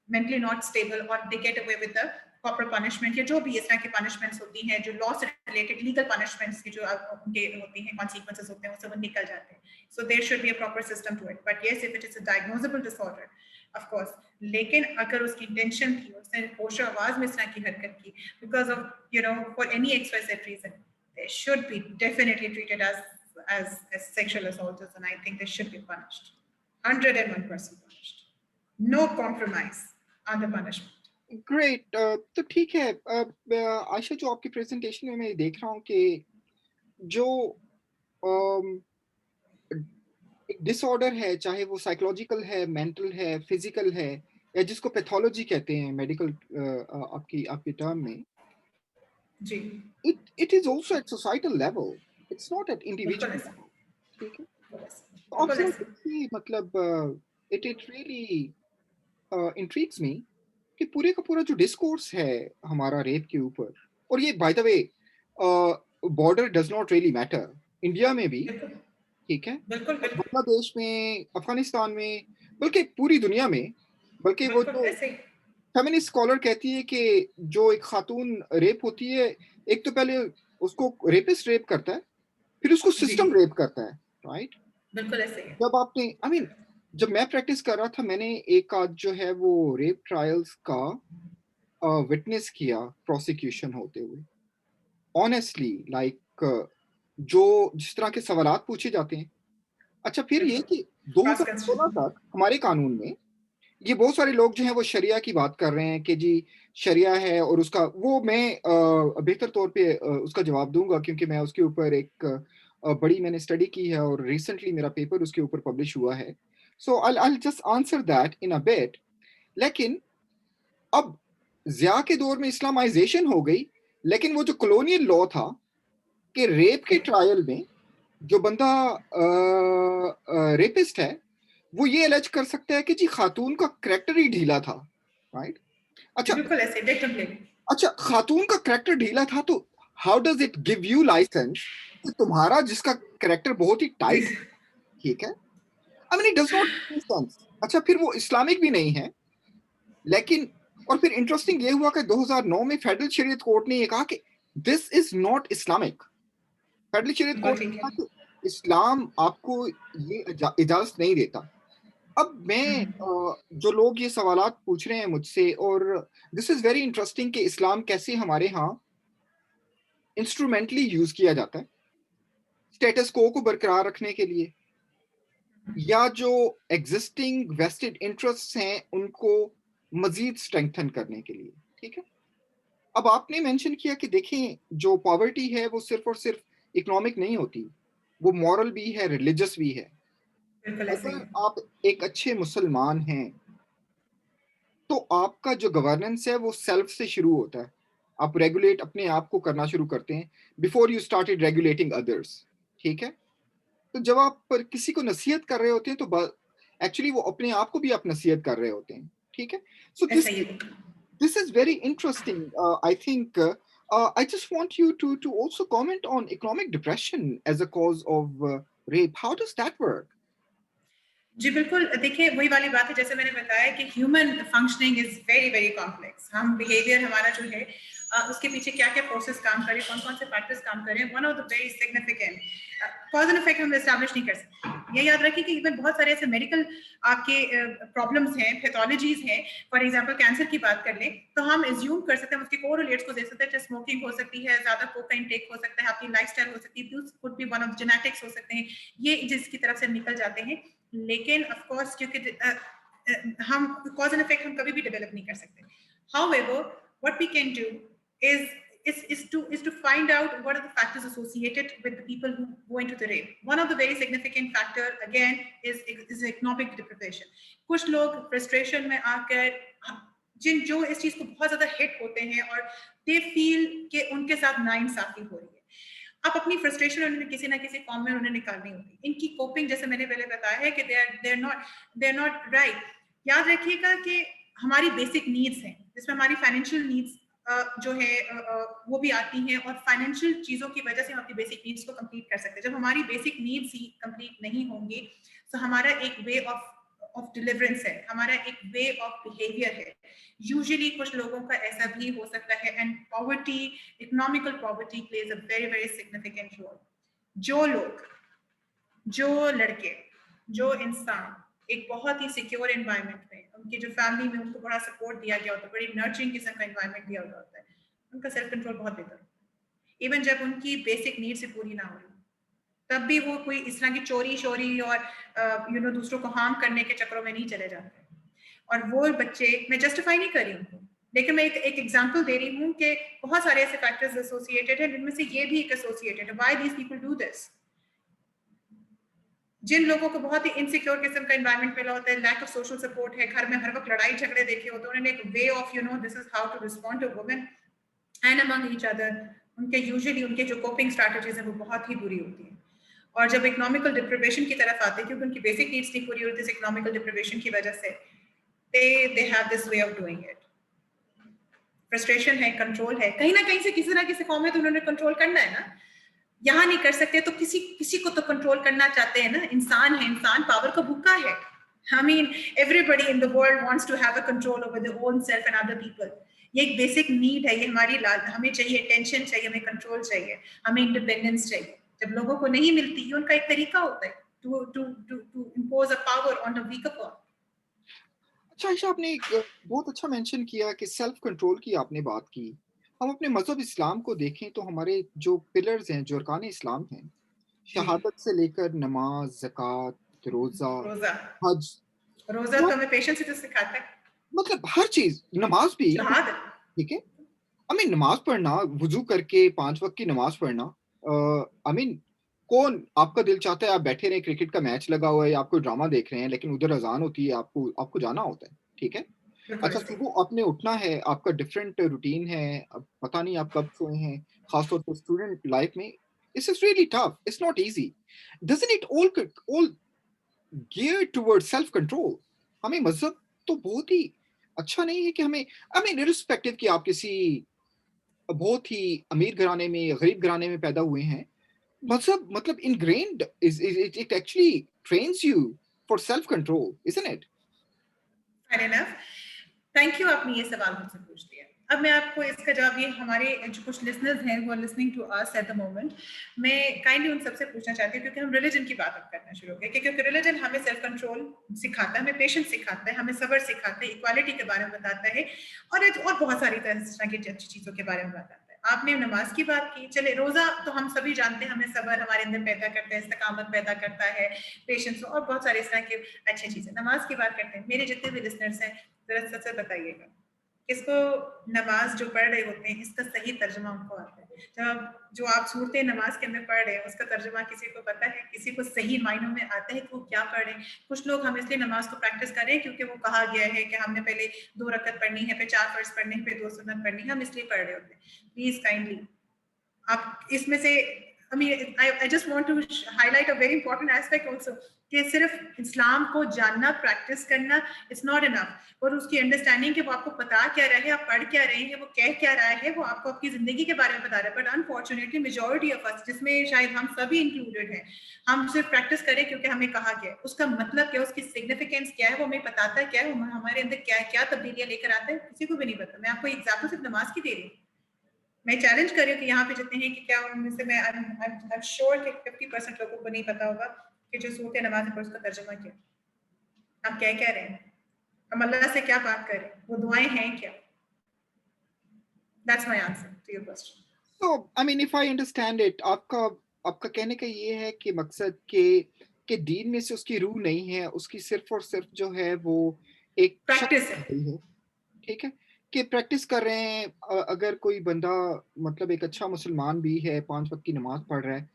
S2: mentally not stable और they get away with the proper punishment या जो भी इस तरह की पनिशमेंट्स होती हैं जो लॉ से रिलेटेड लीगल पनिशमेंट्स की जो उनके होती हैं कॉन्सिक्वेंसेस होते हैं वो सब निकल जाते हैं. So there should be a proper system to it. But yes, if it is a diagnosable disorder of course, लेकिन अगर उसकी इंटेंशन थी, उसने होश आवाज में इस तरह की हरकत की because of you know for any expressive reason, they should be definitely treated as sexual assaulters, and I think they should be punished 101% punished. No compromise on the punishment.
S1: Great. तो ठीक है. आयशा, जो आपकी प्रेजेंटेशन में मैं देख रहा हूँ कि जो एक डिसऑर्डर है, चाहे वो साइकोलॉजिकल है, मेंटल है, फिजिकल है, या जिसको पैथोलॉजी कहते हैं मेडिकल आपकी टर्म में,
S2: जी,
S1: it is also at societal level. It's not at individual
S2: बिल्कुल ऐसे,
S1: level. ठीक है. तो आप
S2: बिल्कुल
S1: जरा
S2: ऐसे.
S1: देखिए, मतलब it really intrigues me कि पूरे का पूरा जो डिस्कोर्स है हमारा रेप के ऊपर, और ये by the way border does not really matter, India में भी,
S2: बिल्कुल
S1: ठीक है,
S2: बिल्कुल बिल्कुल
S1: बांग्लादेश में, अफगानिस्तान में, बल्कि पूरी दुनिया में. बल्कि वो
S2: बिल्कुल
S1: जो
S2: ऐसे.
S1: फेमिनिस्ट स्कॉलर कहती है कि जो एक खातून रेप होती है, एक तो पहले उसको रेपिस्ट रेप करता है, फिर उसको
S2: जी,
S1: सिस्टम रेप करता है, राइट?
S2: बिल्कुल ऐसे ही है.
S1: जब आपने, आई मीन, जब मैं प्रैक्टिस कर रहा था, मैंने एक आध जो है वो रेप ट्रायल्स का विटनेस किया प्रोसिक्यूशन होते हुए. ऑनेस्टली, लाइक जो जिस तरह के सवालात पूछे जाते हैं. अच्छा, फिर ये
S2: बिल्कुल
S1: कि
S2: क्रॉस
S1: 2016
S2: कंस्ट्रक्ट.
S1: तक हमारे कानून में ये बहुत सारे लोग जो हैं वो शरिया की बात कर रहे हैं कि जी शरिया है, और उसका वो मैं बेहतर तौर पे उसका जवाब दूंगा, क्योंकि मैं उसके ऊपर एक बड़ी मैंने स्टडी की है और रिसेंटली मेरा पेपर उसके ऊपर पब्लिश हुआ है. So I just answer that in a bit. लेकिन अब ज़िया के दौर में इस्लामाइजेशन हो गई, लेकिन वो जो कॉलोनियल लॉ था कि रेप के ट्रायल में जो बंदा रेपिस्ट है, वो ये एलेज कर सकता है कि जी खातून का करैक्टर ही ढीला था, राइट? अच्छा,
S2: बिल्कुल ऐसे विक्टिम ब्लेमिंग.
S1: अच्छा, खातून का करैक्टर ढीला था, तो how does it give you licence कि तुम्हारा जिसका करैक्टर बहुत ही
S2: जी,
S1: टाइट, ठीक है, I mean it does not make sense. अच्छा, फिर वो इस्लामिक भी नहीं है, लेकिन और फिर इंटरेस्टिंग ये हुआ कि 2009 में फेडरल शरीयत कोर्ट ने ये कहा कि this is not Islamic. Federal शरीयत
S2: बिल्कुल
S1: कोर्ट
S2: ठीक
S1: ने
S2: है.
S1: कहा कि इस्लाम आपको ये इजाजत नहीं देता. अब मैं जो लोग ये सवालात पूछ रहे हैं मुझसे, और दिस इज वेरी इंटरेस्टिंग कि इस्लाम कैसे हमारे यहाँ इंस्ट्रूमेंटली यूज किया जाता है स्टेटस को बरकरार रखने के लिए, या जो एग्जिस्टिंग वेस्टेड इंटरेस्ट हैं उनको मजीद स्ट्रेंथन करने के लिए, ठीक है. अब आपने मेंशन किया कि देखें, जो पॉवर्टी है वो सिर्फ और सिर्फ इकोनॉमिक नहीं होती, वो मॉरल भी है, रिलीजियस भी है.
S2: बिल्कुल ऐसे ही
S1: अगर
S2: है.
S1: आप एक अच्छे मुसलमान हैं तो आपका जो गवर्नेंस है वो सेल्फ से शुरू होता है. आप रेगुलेट अपने आप को करना शुरू करते हैं before you started regulating others, ठीक है. तो जब आप पर किसी को नसीहत कर रहे होते हैं तो एक्चुअली वो अपने आप को भी आप नसीहत कर रहे होते हैं, ठीक है. सो
S2: ऐसा ही है.
S1: this is very interesting. I think I just want you to also comment on economic depression as a cause of rape. How does that work?
S2: जी बिल्कुल. देखिए वही वाली बात है जैसे मैंने बताया कि human functioning is very very complex. हम बिहेवियर हमारा जो है उसके पीछे क्या क्या प्रोसेस काम करें, कौन कौन से फैक्टर्स काम करें, one of the very significant cause and effect हम एस्टैब्लिश नहीं कर सकते. ये याद रखिए कि इवन बहुत सारे ऐसे मेडिकल आपके प्रॉब्लम्स हैं, पैथोलॉजीज हैं. फॉर एग्जांपल कैंसर की बात कर लें तो हम एज्यूम कर सकते हैं उसके कोरिलेट्स को देख सकते हैं. स्मोकिंग हो सकती है, ज्यादा कोका इंटेक हो सकता है, आपकी लाइफस्टाइल हो सकती है, could be one of genetics हो सकते हैं, ये जिसकी तरफ से निकल जाते हैं. लेकिन ऑफ कोर्स क्योंकि हम कॉज एंड इफेक्ट हम कभी भी डेवलप नहीं कर सकते. However what we can do is to find out what are the factors associated with the people who go into the rape. One of the very significant factor again is economic deprivation. कुछ लोग frustration में आकर जो इस चीज को बहुत ज्यादा हिट होते हैं और they feel कि उनके साथ नाइंसाफी हो रही है. आप अपनी फ्रस्ट्रेशन उन्हें किसी ना किसी फॉर्म में उन्हें निकालनी होगी. इनकी कोपिंग जैसे मैंने पहले बताया है कि they are not right. याद रखिएगा कि हमारी बेसिक नीड्स हैं जिसमें हमारी फाइनेंशियल नीड्स जो है वो भी आती हैं और फाइनेंशियल चीजों की वजह से हम अपनी बेसिक नीड्स को कंप्लीट कर सकते हैं. जब हमारी बेसिक नीड्स ही कंप्लीट नहीं होंगी तो हमारा एक वे ऑफ डिलीवरेंस है, हमारा एक वे ऑफ बिहेवियर है. यूजुअली कुछ लोगों का ऐसा भी हो सकता है and poverty, economical poverty plays a very very significant role. जो लोग, जो लड़के, जो इंसान एक बहुत ही सिक्योर एनवायरनमेंट में, उनकी जो फैमिली में उनको बड़ा सपोर्ट दिया गया होता है, बड़ी नर्चरिंग किस्म का एनवायरनमेंट दिया हुआ होता है, उनका सेल्फ कंट्रोल बहुत बेहतर होता है. इवन जब उनकी बेसिक नीड्स पूरी ना हो तब भी वो कोई इस तरह की चोरी और दूसरों को हार्म करने के चक्करों में नहीं चले जाते. और वो बच्चे, मैं जस्टिफाई नहीं कर रही हूँ, लेकिन मैं एक एग्जांपल दे रही हूँ कि बहुत सारे ऐसे फैक्टर्स एसोसिएटेड हैं जिनमें से ये भी एक एसोसिएटेड है. Why these people do this? जिन लोगों को बहुत ही इनसिक्योर किस्म का एनवायरनमेंट मिला होता है, लैक ऑफ सोशल सपोर्ट है, घर में हर वक्त लड़ाई झगड़े देखे होते हैं, उन्होंने एक way of this is how to respond to women and among each other. उनके यूजुअली उनके जो कोपिंग स्ट्रैटेजीज हैं वो बहुत ही बुरी होती हैं. और जब इकोनॉमिकल डिप्रिवेशन की तरफ आते हैं, क्योंकि उनकी बेसिक नीड्स नहीं पूरी होती इकोनॉमिकल डिप्रिवेशन की वजह से, they have this way of doing it. Frustration है, कंट्रोल है, कहीं ना कहीं से किसी ना किसी फॉर्म में तो उन्होंने कंट्रोल करना है ना. यहाँ नहीं कर सकते तो किसी को तो कंट्रोल करना चाहते हैं ना. इंसान है, इंसान पावर का भूखा है. I mean, everybody in the world wants to have a control over their own self and other people. ये एक बेसिक नीड है, ये हमारी हमें चाहिए टेंशन चाहिए, हमें कंट्रोल चाहिए, हमें इंडिपेंडेंस चाहिए. जब लोगों को नहीं मिलती, ये उनका एक तरीका होता है to impose a power on a weaker form.
S1: अच्छा आयशा, आपने एक बहुत अच्छा मेंशन किया कि सेल्फ कंट्रोल की आपने बात की. हम अपने मजहब इस्लाम को देखें तो हमारे जो पिलर्स हैं, जो अरकान इस्लाम हैं, शहादत से लेकर नमाज, ज़कात, रोजा,
S2: रोजा
S1: हज,
S2: रोजा
S1: वो
S2: तो हमें पेशेंस ही तो सिखाता है.
S1: मतलब हर चीज, नमाज भी,
S2: शहादत,
S1: ठीक है. आई मीन नमाज पढ़ना, वुजू करके 5 वक्त की नमाज पढ़ना. आई मीन कौन आपका दिल चाहता है आप बैठे रहे, क्रिकेट का मैच लगा हुआ है या आप कोई ड्रामा देख रहे हैं, लेकिन उधर अजान होती है, आपको आपको जाना होता है, ठीक है.
S2: बिल्कुल
S1: अच्छा,
S2: सही.
S1: सुबह आपने उठना है, आपका डिफरेंट रूटीन है, अब पता नहीं आप कब सोए हैं, खासतौर पर स्टूडेंट लाइफ में. It's really tough, it's not easy. Doesn't it all gear toward self control? हमें मजहब तो बहुत ही अच्छा नहीं है कि हमें, आई मीन इररिस्पेक्टिव कि आप किसी बहुत ही अमीर घराने में या गरीब घराने में पैदा हुए हैं, मजहब मतलब ingrained is it actually trains you for self control, isn't it?
S2: Fair enough. Thank you, आपने ये सवाल मुझसे पूछ दिया. अब मैं आपको इसका जवाब, ये हमारे जो कुछ लिसनर्स हैं वो listening to us at the moment, मैं काइंडली उन सबसे पूछना चाहती हूँ, क्योंकि हम रिलीजन की बात अब करना शुरू हो गए, क्योंकि रिलीजन हमें सेल्फ कंट्रोल सिखाता है, हमें पेशेंस सिखाता है, हमें सब्र सिखाता है, इक्वालिटी के बारे में बताता है और बहुत सारी तरह की अच्छी चीजों के बारे में बताता है. आपने नमाज की बात की, चले रोजा तो हम सभी जानते हैं हमें सब्र हमारे अंदर पैदा करता है, इस्तकामत पैदा करता है, पेशेंस और बहुत सारे इस तरह की अच्छी चीजें. नमाज की बात करते हैं, मेरे जितने भी लिसनर्स हैं जरा सच बताइएगा, इसको नमाज जो पढ़ रहे होते हैं इसका सही तर्जुमा उनको आता है? जब जो आप सूरतें नमाज के अंदर पढ़ रहे हैं उसका तर्जुमा किसी को पता है? किसी को सही मायनों में आता है कि वो क्या पढ़ रहे हैं? कुछ लोग हम इसलिए नमाज को प्रैक्टिस कर रहे हैं क्योंकि वो कहा गया है कि हमने पहले 2 रकत पढ़नी है, फिर 4 फर्ज पढ़ने हैं, फिर 2 सुन्नत पढ़नी है, हम इसलिए पढ़ रहे होते हैं. प्लीज काइंडली आप इसमें से, I mean, I just want to highlight a very important aspect also कि सिर्फ इस्लाम को जानना, प्रैक्टिस करना इट्स नॉट इनफ, और उसकी अंडरस्टैंडिंग कि वो आपको पता क्या रहा है, आप पढ़ क्या रहे हैं, वो कह क्या रहा है, वो आपको आपकी जिंदगी के बारे में बता रहा है. But unfortunately majority of us, जिसमें शायद हम सभी इंक्लूडेड हैं, हम सिर्फ प्रैक्टिस करें क्योंकि हमें कहा गया है. उसका मतलब क्या, उसकी सिग्निफिकेंस क्या है, वो हमें बताता है क्या है, हमारे अंदर क्या क्या तब्दीलियां लेकर आता है, किसी को भी नहीं पता. मैं आपको एग्जाम्पल सिर्फ नमाज की दे रही हूँ. मैं चैलेंज कर रही हूँ कि यहाँ पे जितने हैं कि क्या उनमें से मैं I'm sure कि 50% लोगों को नहीं पता होगा कि जो सूरत नमाज है उसका तर्जुमा क्या, आप क्या कह रहे हैं, हम अल्लाह से क्या बात कर रहे हैं, वो दुआएं हैं क्या? That's my answer to your question.
S1: So I mean if I understand it, आपका आपका कहने का ये है कि मकसद के दीन में से उसकी रूह नहीं है, उसकी सिर्फ और सिर्फ जो है वो एक
S2: प्रैक्टिस है.
S1: है, ठीक है, कि प्रैक्टिस कर रहे हैं, अगर कोई बंदा मतलब एक अच्छा मुसलमान भी है, 5 वक़्त की नमाज़ पढ़ रहा है,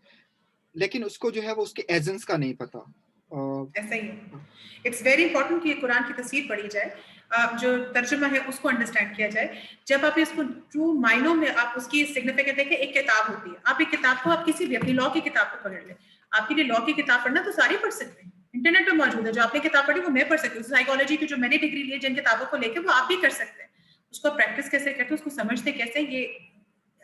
S1: लेकिन उसको जो है वो उसके एज़न्स का नहीं पता।
S2: ऐसा ही है। इट्स वेरी इंपॉर्टेंट कि कुरान की तफसीर पढ़ी जाए, जो तर्जुमा है उसको अंडरस्टैंड किया जाए। जब आप इसको ट्रू मायनों में आप उसकी सिग्निफिकेंट देखें, एक किताब होती है, आप एक किताब को आप किसी भी अपनी लॉ की किताब को पढ़ लें, आपके लिए लॉ की किताब पढ़ना तो सारे पढ़ सकते हैं, इंटरनेट पे मौजूद है, जो आपने किताब पढ़ी वो मैं पढ़ सकती हूँ, साइकोलॉजी की जो मैंने डिग्री ली है जिन किताबों को लेकर वो आप भी कर सकते हैं। उसको प्रैक्टिस कैसे करते हैं, उसको समझते कैसे, ये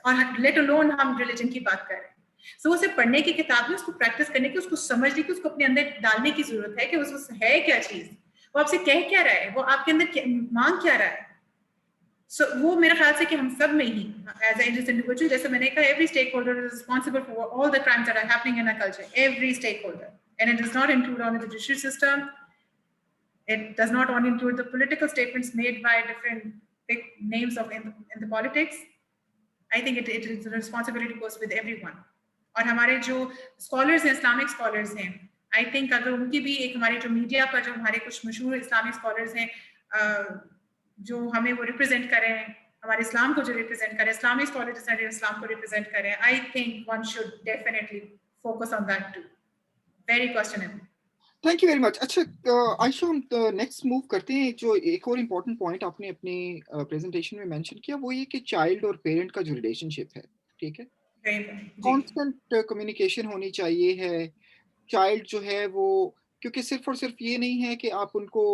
S2: और लेट अलोन हम रिलीजन की बात कर रहे हैं। सो उसे पढ़ने की किताब में उसको प्रैक्टिस करने की, उसको समझने की, उसको अपने अंदर डालने की जरूरत है कि उसको है क्या चीज, वो आपसे कह क्या रहा है, वो आपके अंदर मांग क्या रहा है। सो वो मेरा ख्याल से कि हम सब में ही एज एन इंडिविजुअल, जैसे मैंने कहा, every stakeholder is responsible for all the crimes that are happening in our culture, every stakeholder, and it does not include on the judicial system, it does not only include the political statements made by different big names of in the politics. I think it is the responsibility goes with everyone. और हमारे जो स्कॉलर्स हैं, इस्लामिक स्कॉलर्स हैं, आई थिंक अगर उनकी भी एक, हमारे जो मीडिया पर जो हमारे कुछ मशहूर इस्लामिक स्कॉलर्स हैं, जो हमें वो रिप्रेजेंट करें, हमारे इस्लाम को जो रिप्रेजेंट करें, इस्लामिक स्कॉलर्स इस्लाम को रिप्रेजेंट करें, I think one should definitely focus on that too. Very questionable.
S1: Thank you very much. अच्छा, आयशा, हम नेक्स्ट मूव करते हैं। जो एक और इम्पोर्टेंट पॉइंट आपने अपनी प्रेजेंटेशन में मेंशन किया वो ये कि चाइल्ड और पेरेंट का जो रिलेशनशिप है, ठीक है,
S2: जी।
S1: कांस्टेंट कम्युनिकेशन होनी चाहिए है। चाइल्ड जो है वो, क्योंकि सिर्फ और सिर्फ ये नहीं है कि आप उनको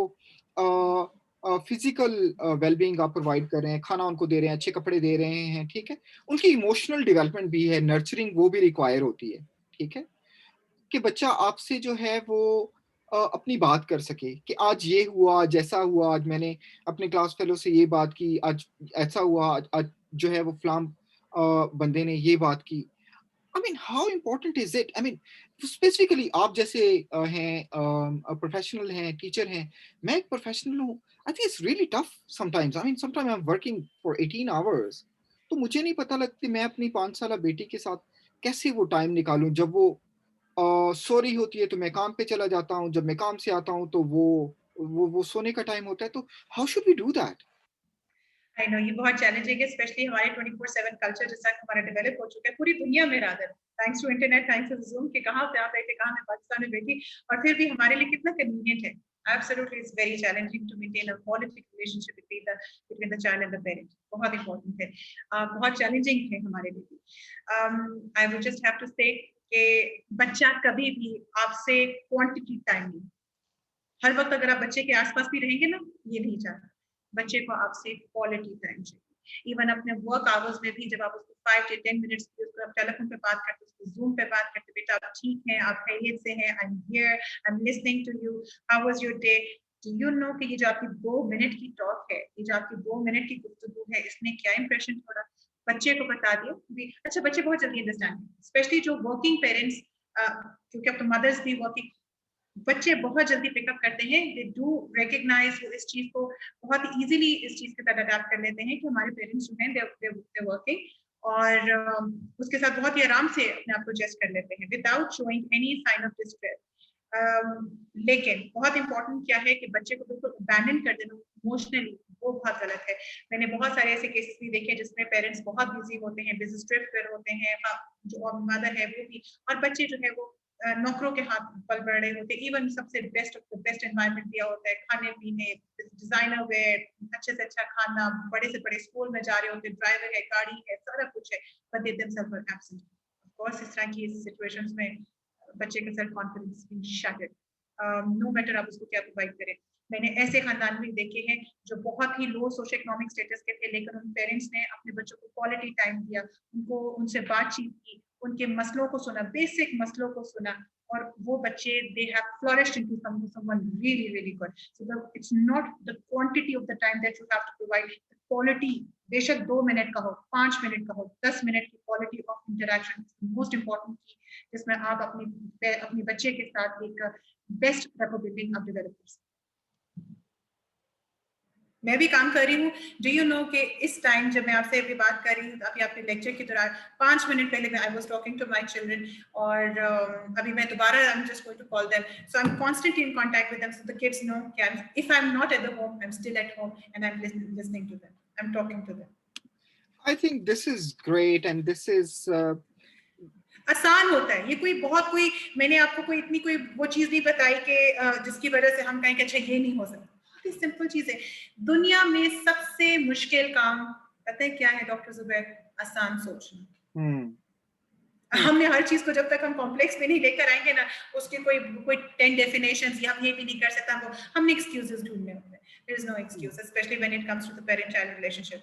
S1: फिजिकल वेलबींग आप प्रोवाइड कर रहे हैं, खाना उनको दे रहे हैं, अच्छे कपड़े दे रहे हैं, ठीक है, उनकी इमोशनल डेवलपमेंट भी है, नर्चरिंग वो भी रिक्वायर होती है, ठीक है, कि बच्चा आपसे जो है वो अपनी बात कर सके कि आज ये हुआ, जैसा हुआ, आज मैंने अपने क्लास फेलो से ये बात की, आज ऐसा हुआ, आज जो है वो फलां बंदे ने ये बात की। I mean, how important is it? I mean, specifically आप जैसे हैं, प्रोफेशनल हैं, टीचर हैं, मैं एक प्रोफेशनल हूँ। I think it's really tough sometimes. I mean, sometimes I'm working for 18 hours. तो मुझे नहीं पता लगती मैं अपनी 5 साला बेटी के साथ कैसे वो टाइम निकालूं। जब वो सो रही होती है तो मैं काम पे चला जाता हूँ, जब मैं काम से आता हूँ तो वो सोने का टाइम होता है। तो how should we do that?
S2: I know ये बहुत चैलेंजिंग है, स्पेशली हमारे 24/7 कल्चर जैसा हमारा डेवलप हो चुका है पूरी दुनिया में, rather thanks to internet, thanks to Zoom, कि कहाँ पे आप बैठे, कहाँ मैं पाकिस्तान में बैठी, और फिर भी हमारे लिए कितना कन्वीनियंट है। Absolutely it's very challenging to maintain a quality relationship between the child and the parent. बहुत इंपॉर्टेंट है, बहुत चैलेंजिंग है हमारे लिए। I would just have to say कि बच्चा कभी भी आपसे क्वांटिटी टाइम नहीं, हर वक्त अगर आप बच्चे के आसपास भी रहेंगे ना, ये नहीं चाहता, बच्चे को आपसे क्वालिटी टाइम चाहिए। इवन अपने वर्क आवर्स में भी जब आप उसको 5 से 10 मिनट्स आप टेलीफोन पे बात करते, उसको जूम पे बात करते, बेटा आप ठीक हैं, आप खैरियत से हैं, I am here, I am listening to you, how was your day, do you know कि ये जो आपकी 2 मिनट की टॉक है, ये जो आपकी 2 मिनट की गुफ्तगू है, इसने क्या इंप्रेशन छोड़ा, बच्चे को बता दिया भी। अच्छा, बच्चे बहुत जल्दी अंडरस्टैंड, स्पेशली जो वर्किंग पेरेंट्स, क्योंकि अब तो मदर्स भी वर्किंग, बच्चे बहुत जल्दी पिकअप करते हैं, दे डू रिकॉग्नाइज इस चीज को, बहुत इजीली इस चीज के साथ अडेप्ट कर लेते हैं कि हमारे पेरेंट्स जो हैं दे वर्किंग, और उसके साथ बहुत ही आराम से अपने आप को एडजस्ट कर लेते हैं without showing any sign of distress. लेकिन बहुत इंपॉर्टेंट क्या है कि बच्चे को बिल्कुल अबैंडन कर देना इमोशनली, वो बहुत गलत है। मैंने बहुत सारे ऐसे केसेस भी देखे जिसमें पेरेंट्स बहुत बिजी होते हैं, बिजनेस ट्रिप पर होते हैं, जो मदर है वो भी, और बच्चे जो है वो नौकरों के हाथ पल पड़ रहे होते, इवन सबसे best of the best environment दिया होता है, खाने पीने, डिजाइनर वेयर, अच्छे से अच्छा खाना, बड़े से बड़े स्कूल में जा रहे होते, ड्राइवर है, गाड़ी है, सारा कुछ है, but they themselves are absent. Of course इस तरह की सिचुएशंस में बच्चे का self confidence being shattered, no matter आप उसको क्या प्रोवाइड करें। मैंने ऐसे खानदान भी देखे हैं जो बहुत ही लो सोशो इकोनॉमिक स्टेटस के थे, लेकिन उन पेरेंट्स ने अपने बच्चों को क्वालिटी टाइम दिया, उनको उनसे बातचीत की, उनके मसलों को सुना, बेसिक मसलों को सुना, और वो बच्चे they have flourished into someone really really good. So it's not the quantity of the time that you have to provide, the quality, बेशक 2 मिनट का हो, 5 मिनट का हो, 10 मिनट की quality of interaction is most important की, जिसमें आप अपने बच्चे के साथ एक बेस्ट रेपोबिलिटी आप डेवलप कर सकते। मैं भी काम कर रही हूँ। डू यू नो कि इस टाइम जब मैं आपसे अभी बात कर रही हूँ, अभी आपके लेक्चर के दौरान 5 मिनट पहले मैं I was talking to my children, और अभी मैं दोबारा I am just going to call them, so I am constantly in contact with them, so the kids know कि if I am not at the home, I am still at home and I am listening to them, I am talking to them.
S1: I think this is great, and this is
S2: आसान होता है ये, कोई मैंने आपको कोई इतनी कोई वो चीज नहीं बताई कि जिसकी वजह से हम कहें कि अच्छा ये नहीं हो सकता. बहुत ही सिंपल चीज है. दुनिया में सबसे मुश्किल काम पता है क्या है डॉक्टर जुबैर? आसान सोचना. हमने हर चीज को जब तक हम कॉम्प्लेक्स में नहीं लेकर आएंगे ना, उसके कोई 10 डेफिनेशंस या हम ये भी नहीं कर सकता, वो हमने एक्सक्यूजेस ढूंढने होते हैं. There is no excuse, specially when it comes to the parent child relationship.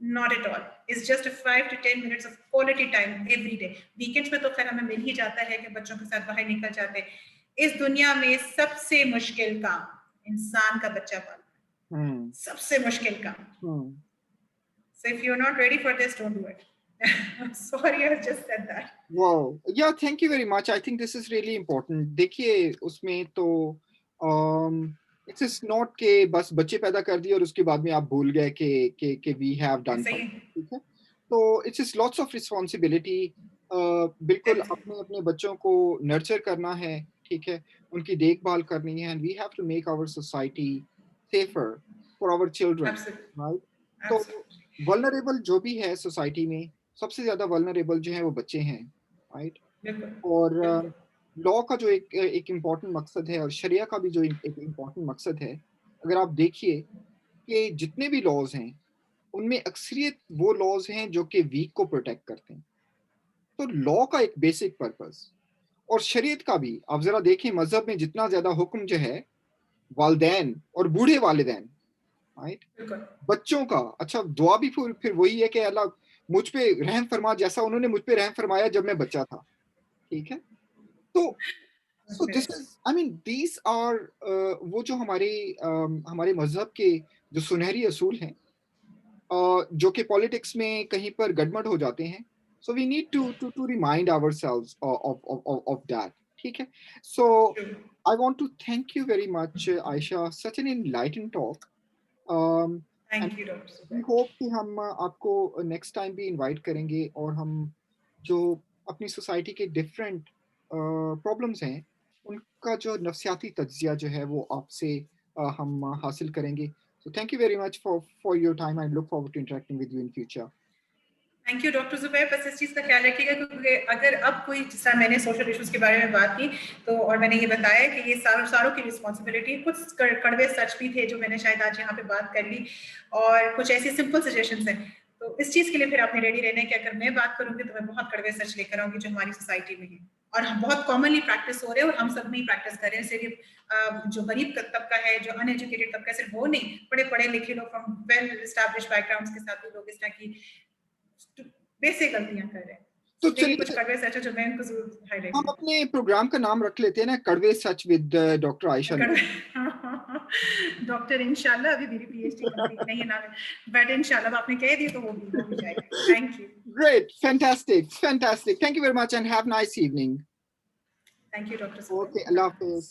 S2: Not at all. It's just 5 to 10 minutes of quality time every day. Weekends में तो खैर हमें मिल ही जाता है कि बच्चों के साथ बाहर निकल जाते हैं. इस दुनिया में सबसे मुश्किल काम इंसान का बच्चा पालना. सबसे मुश्किल काम. So if you're not ready for this, don't do it. I'm sorry, I just said that.
S1: Wow. Yeah, thank you very much. I think this is really important. देखिए उसमें तो इट्स नॉट के बस बच्चे पैदा कर दिए और उसके बाद में आप भूल गए कि वी हैव डन समथिंग. ठीक है, तो इट्स लॉट्स ऑफ रिस्पांसिबिलिटी. बिल्कुल अपने अपने बच्चों को नर्चर करना है. ठीक है, उनकी देखभाल करनी है. And we have to make our society safer for our children, right? तो वल्नरेबल जो भी है सोसाइटी में, सबसे ज्यादा वल्नरेबल जो है वो बच्चे हैं, राइट? और लॉ का जो एक इम्पॉर्टेंट मकसद है और शरिया का भी जो एक इम्पॉर्टेंट मकसद है, अगर आप देखिए कि जितने भी लॉज हैं उनमें अक्सरियत वो लॉज हैं जो कि वीक को प्रोटेक्ट करते हैं. तो लॉ का एक बेसिक पर्पस और शरीयत का भी आप जरा देखें, मजहब में जितना ज्यादा हुक्म जो है वालिदैन और बूढ़े वालिदैन, राइट, बच्चों का. अच्छा, दुआ भी फिर वही है कि अल्लाह मुझ पे रहम फरमा जैसा उन्होंने मुझ पे रहम फरमाया जब मैं बच्चा था. ठीक है, तो so this is, I mean, these are वो जो हमारे मजहब के जो सुनहरी असूल हैं, जो कि पॉलिटिक्स में कहीं पर गड़बड़ हो जाते हैं. So we need to remind ourselves of that. ठीक है, so I want to thank you very much, Aisha. Such an enlightening talk.
S2: Thank you, Dr.
S1: We hope कि हम आपको नेक्स्ट टाइम भी इनवाइट करेंगे और हम जो अपनी सोसाइटी के डिफरेंट प्रॉब्लम्स हैं उनका जो नफ्सियाती तज्जिया जो है वो आपसे हम हासिल करेंगे. So thank you very much for your time. I look forward to interacting with you in future.
S2: Thank you doctor Zubair. बस इस चीज़ का ख्याल रखिएगा क्योंकि अगर अब कोई, जिस तरह मैंने सोशल इश्यूज के बारे में बात की तो, और मैंने ये बताया कि ये सारों की रिस्पॉन्सिबिलिटी, कुछ कड़वे सच भी थे जो मैंने शायद आज यहाँ पे बात कर ली, और कुछ ऐसी सिंपल सजेशंस हैं. तो इस चीज़ के लिए फिर आपने रेडी रहना है कि अगर मैं बात करूँगी तो मैं बहुत कड़वे सच लेकर आऊँगी जो हमारी सोसाइटी में है और हम बहुत कॉमनली प्रैक्टिस हो रहे हैं और हम सब नहीं प्रैक्टिस कर रहे हैं. सिर्फ जो गरीब तबका है, जो अनएजुकेटेड तबका, सिर्फ वो नहीं, बड़े पढ़े लिखे लोग फ्रॉम वेल एस्टैब्लिश्ड बैकग्राउंड्स के साथ भी लोग इस तरह की बेसिक गलतियां कर रहे हैं.
S1: तो
S2: चलिए कुछ कड़वे सच जो मैं उनको जरूर हाईलाइट,
S1: हम अपने प्रोग्राम का नाम रख लेते हैं ना, कड़वे सच विद डॉक्टर आयशा.
S2: डॉक्टर इंशाल्लाह, अभी मेरी पीएचडी कंप्लीट नहीं है ना, बट इंशाल्लाह आपने कह दी तो वो भी हो जाएगा. Thank you.
S1: Great, fantastic. Thank you very much and have a nice evening.
S2: Thank you, Dr.
S1: Okay, Allah Hafiz.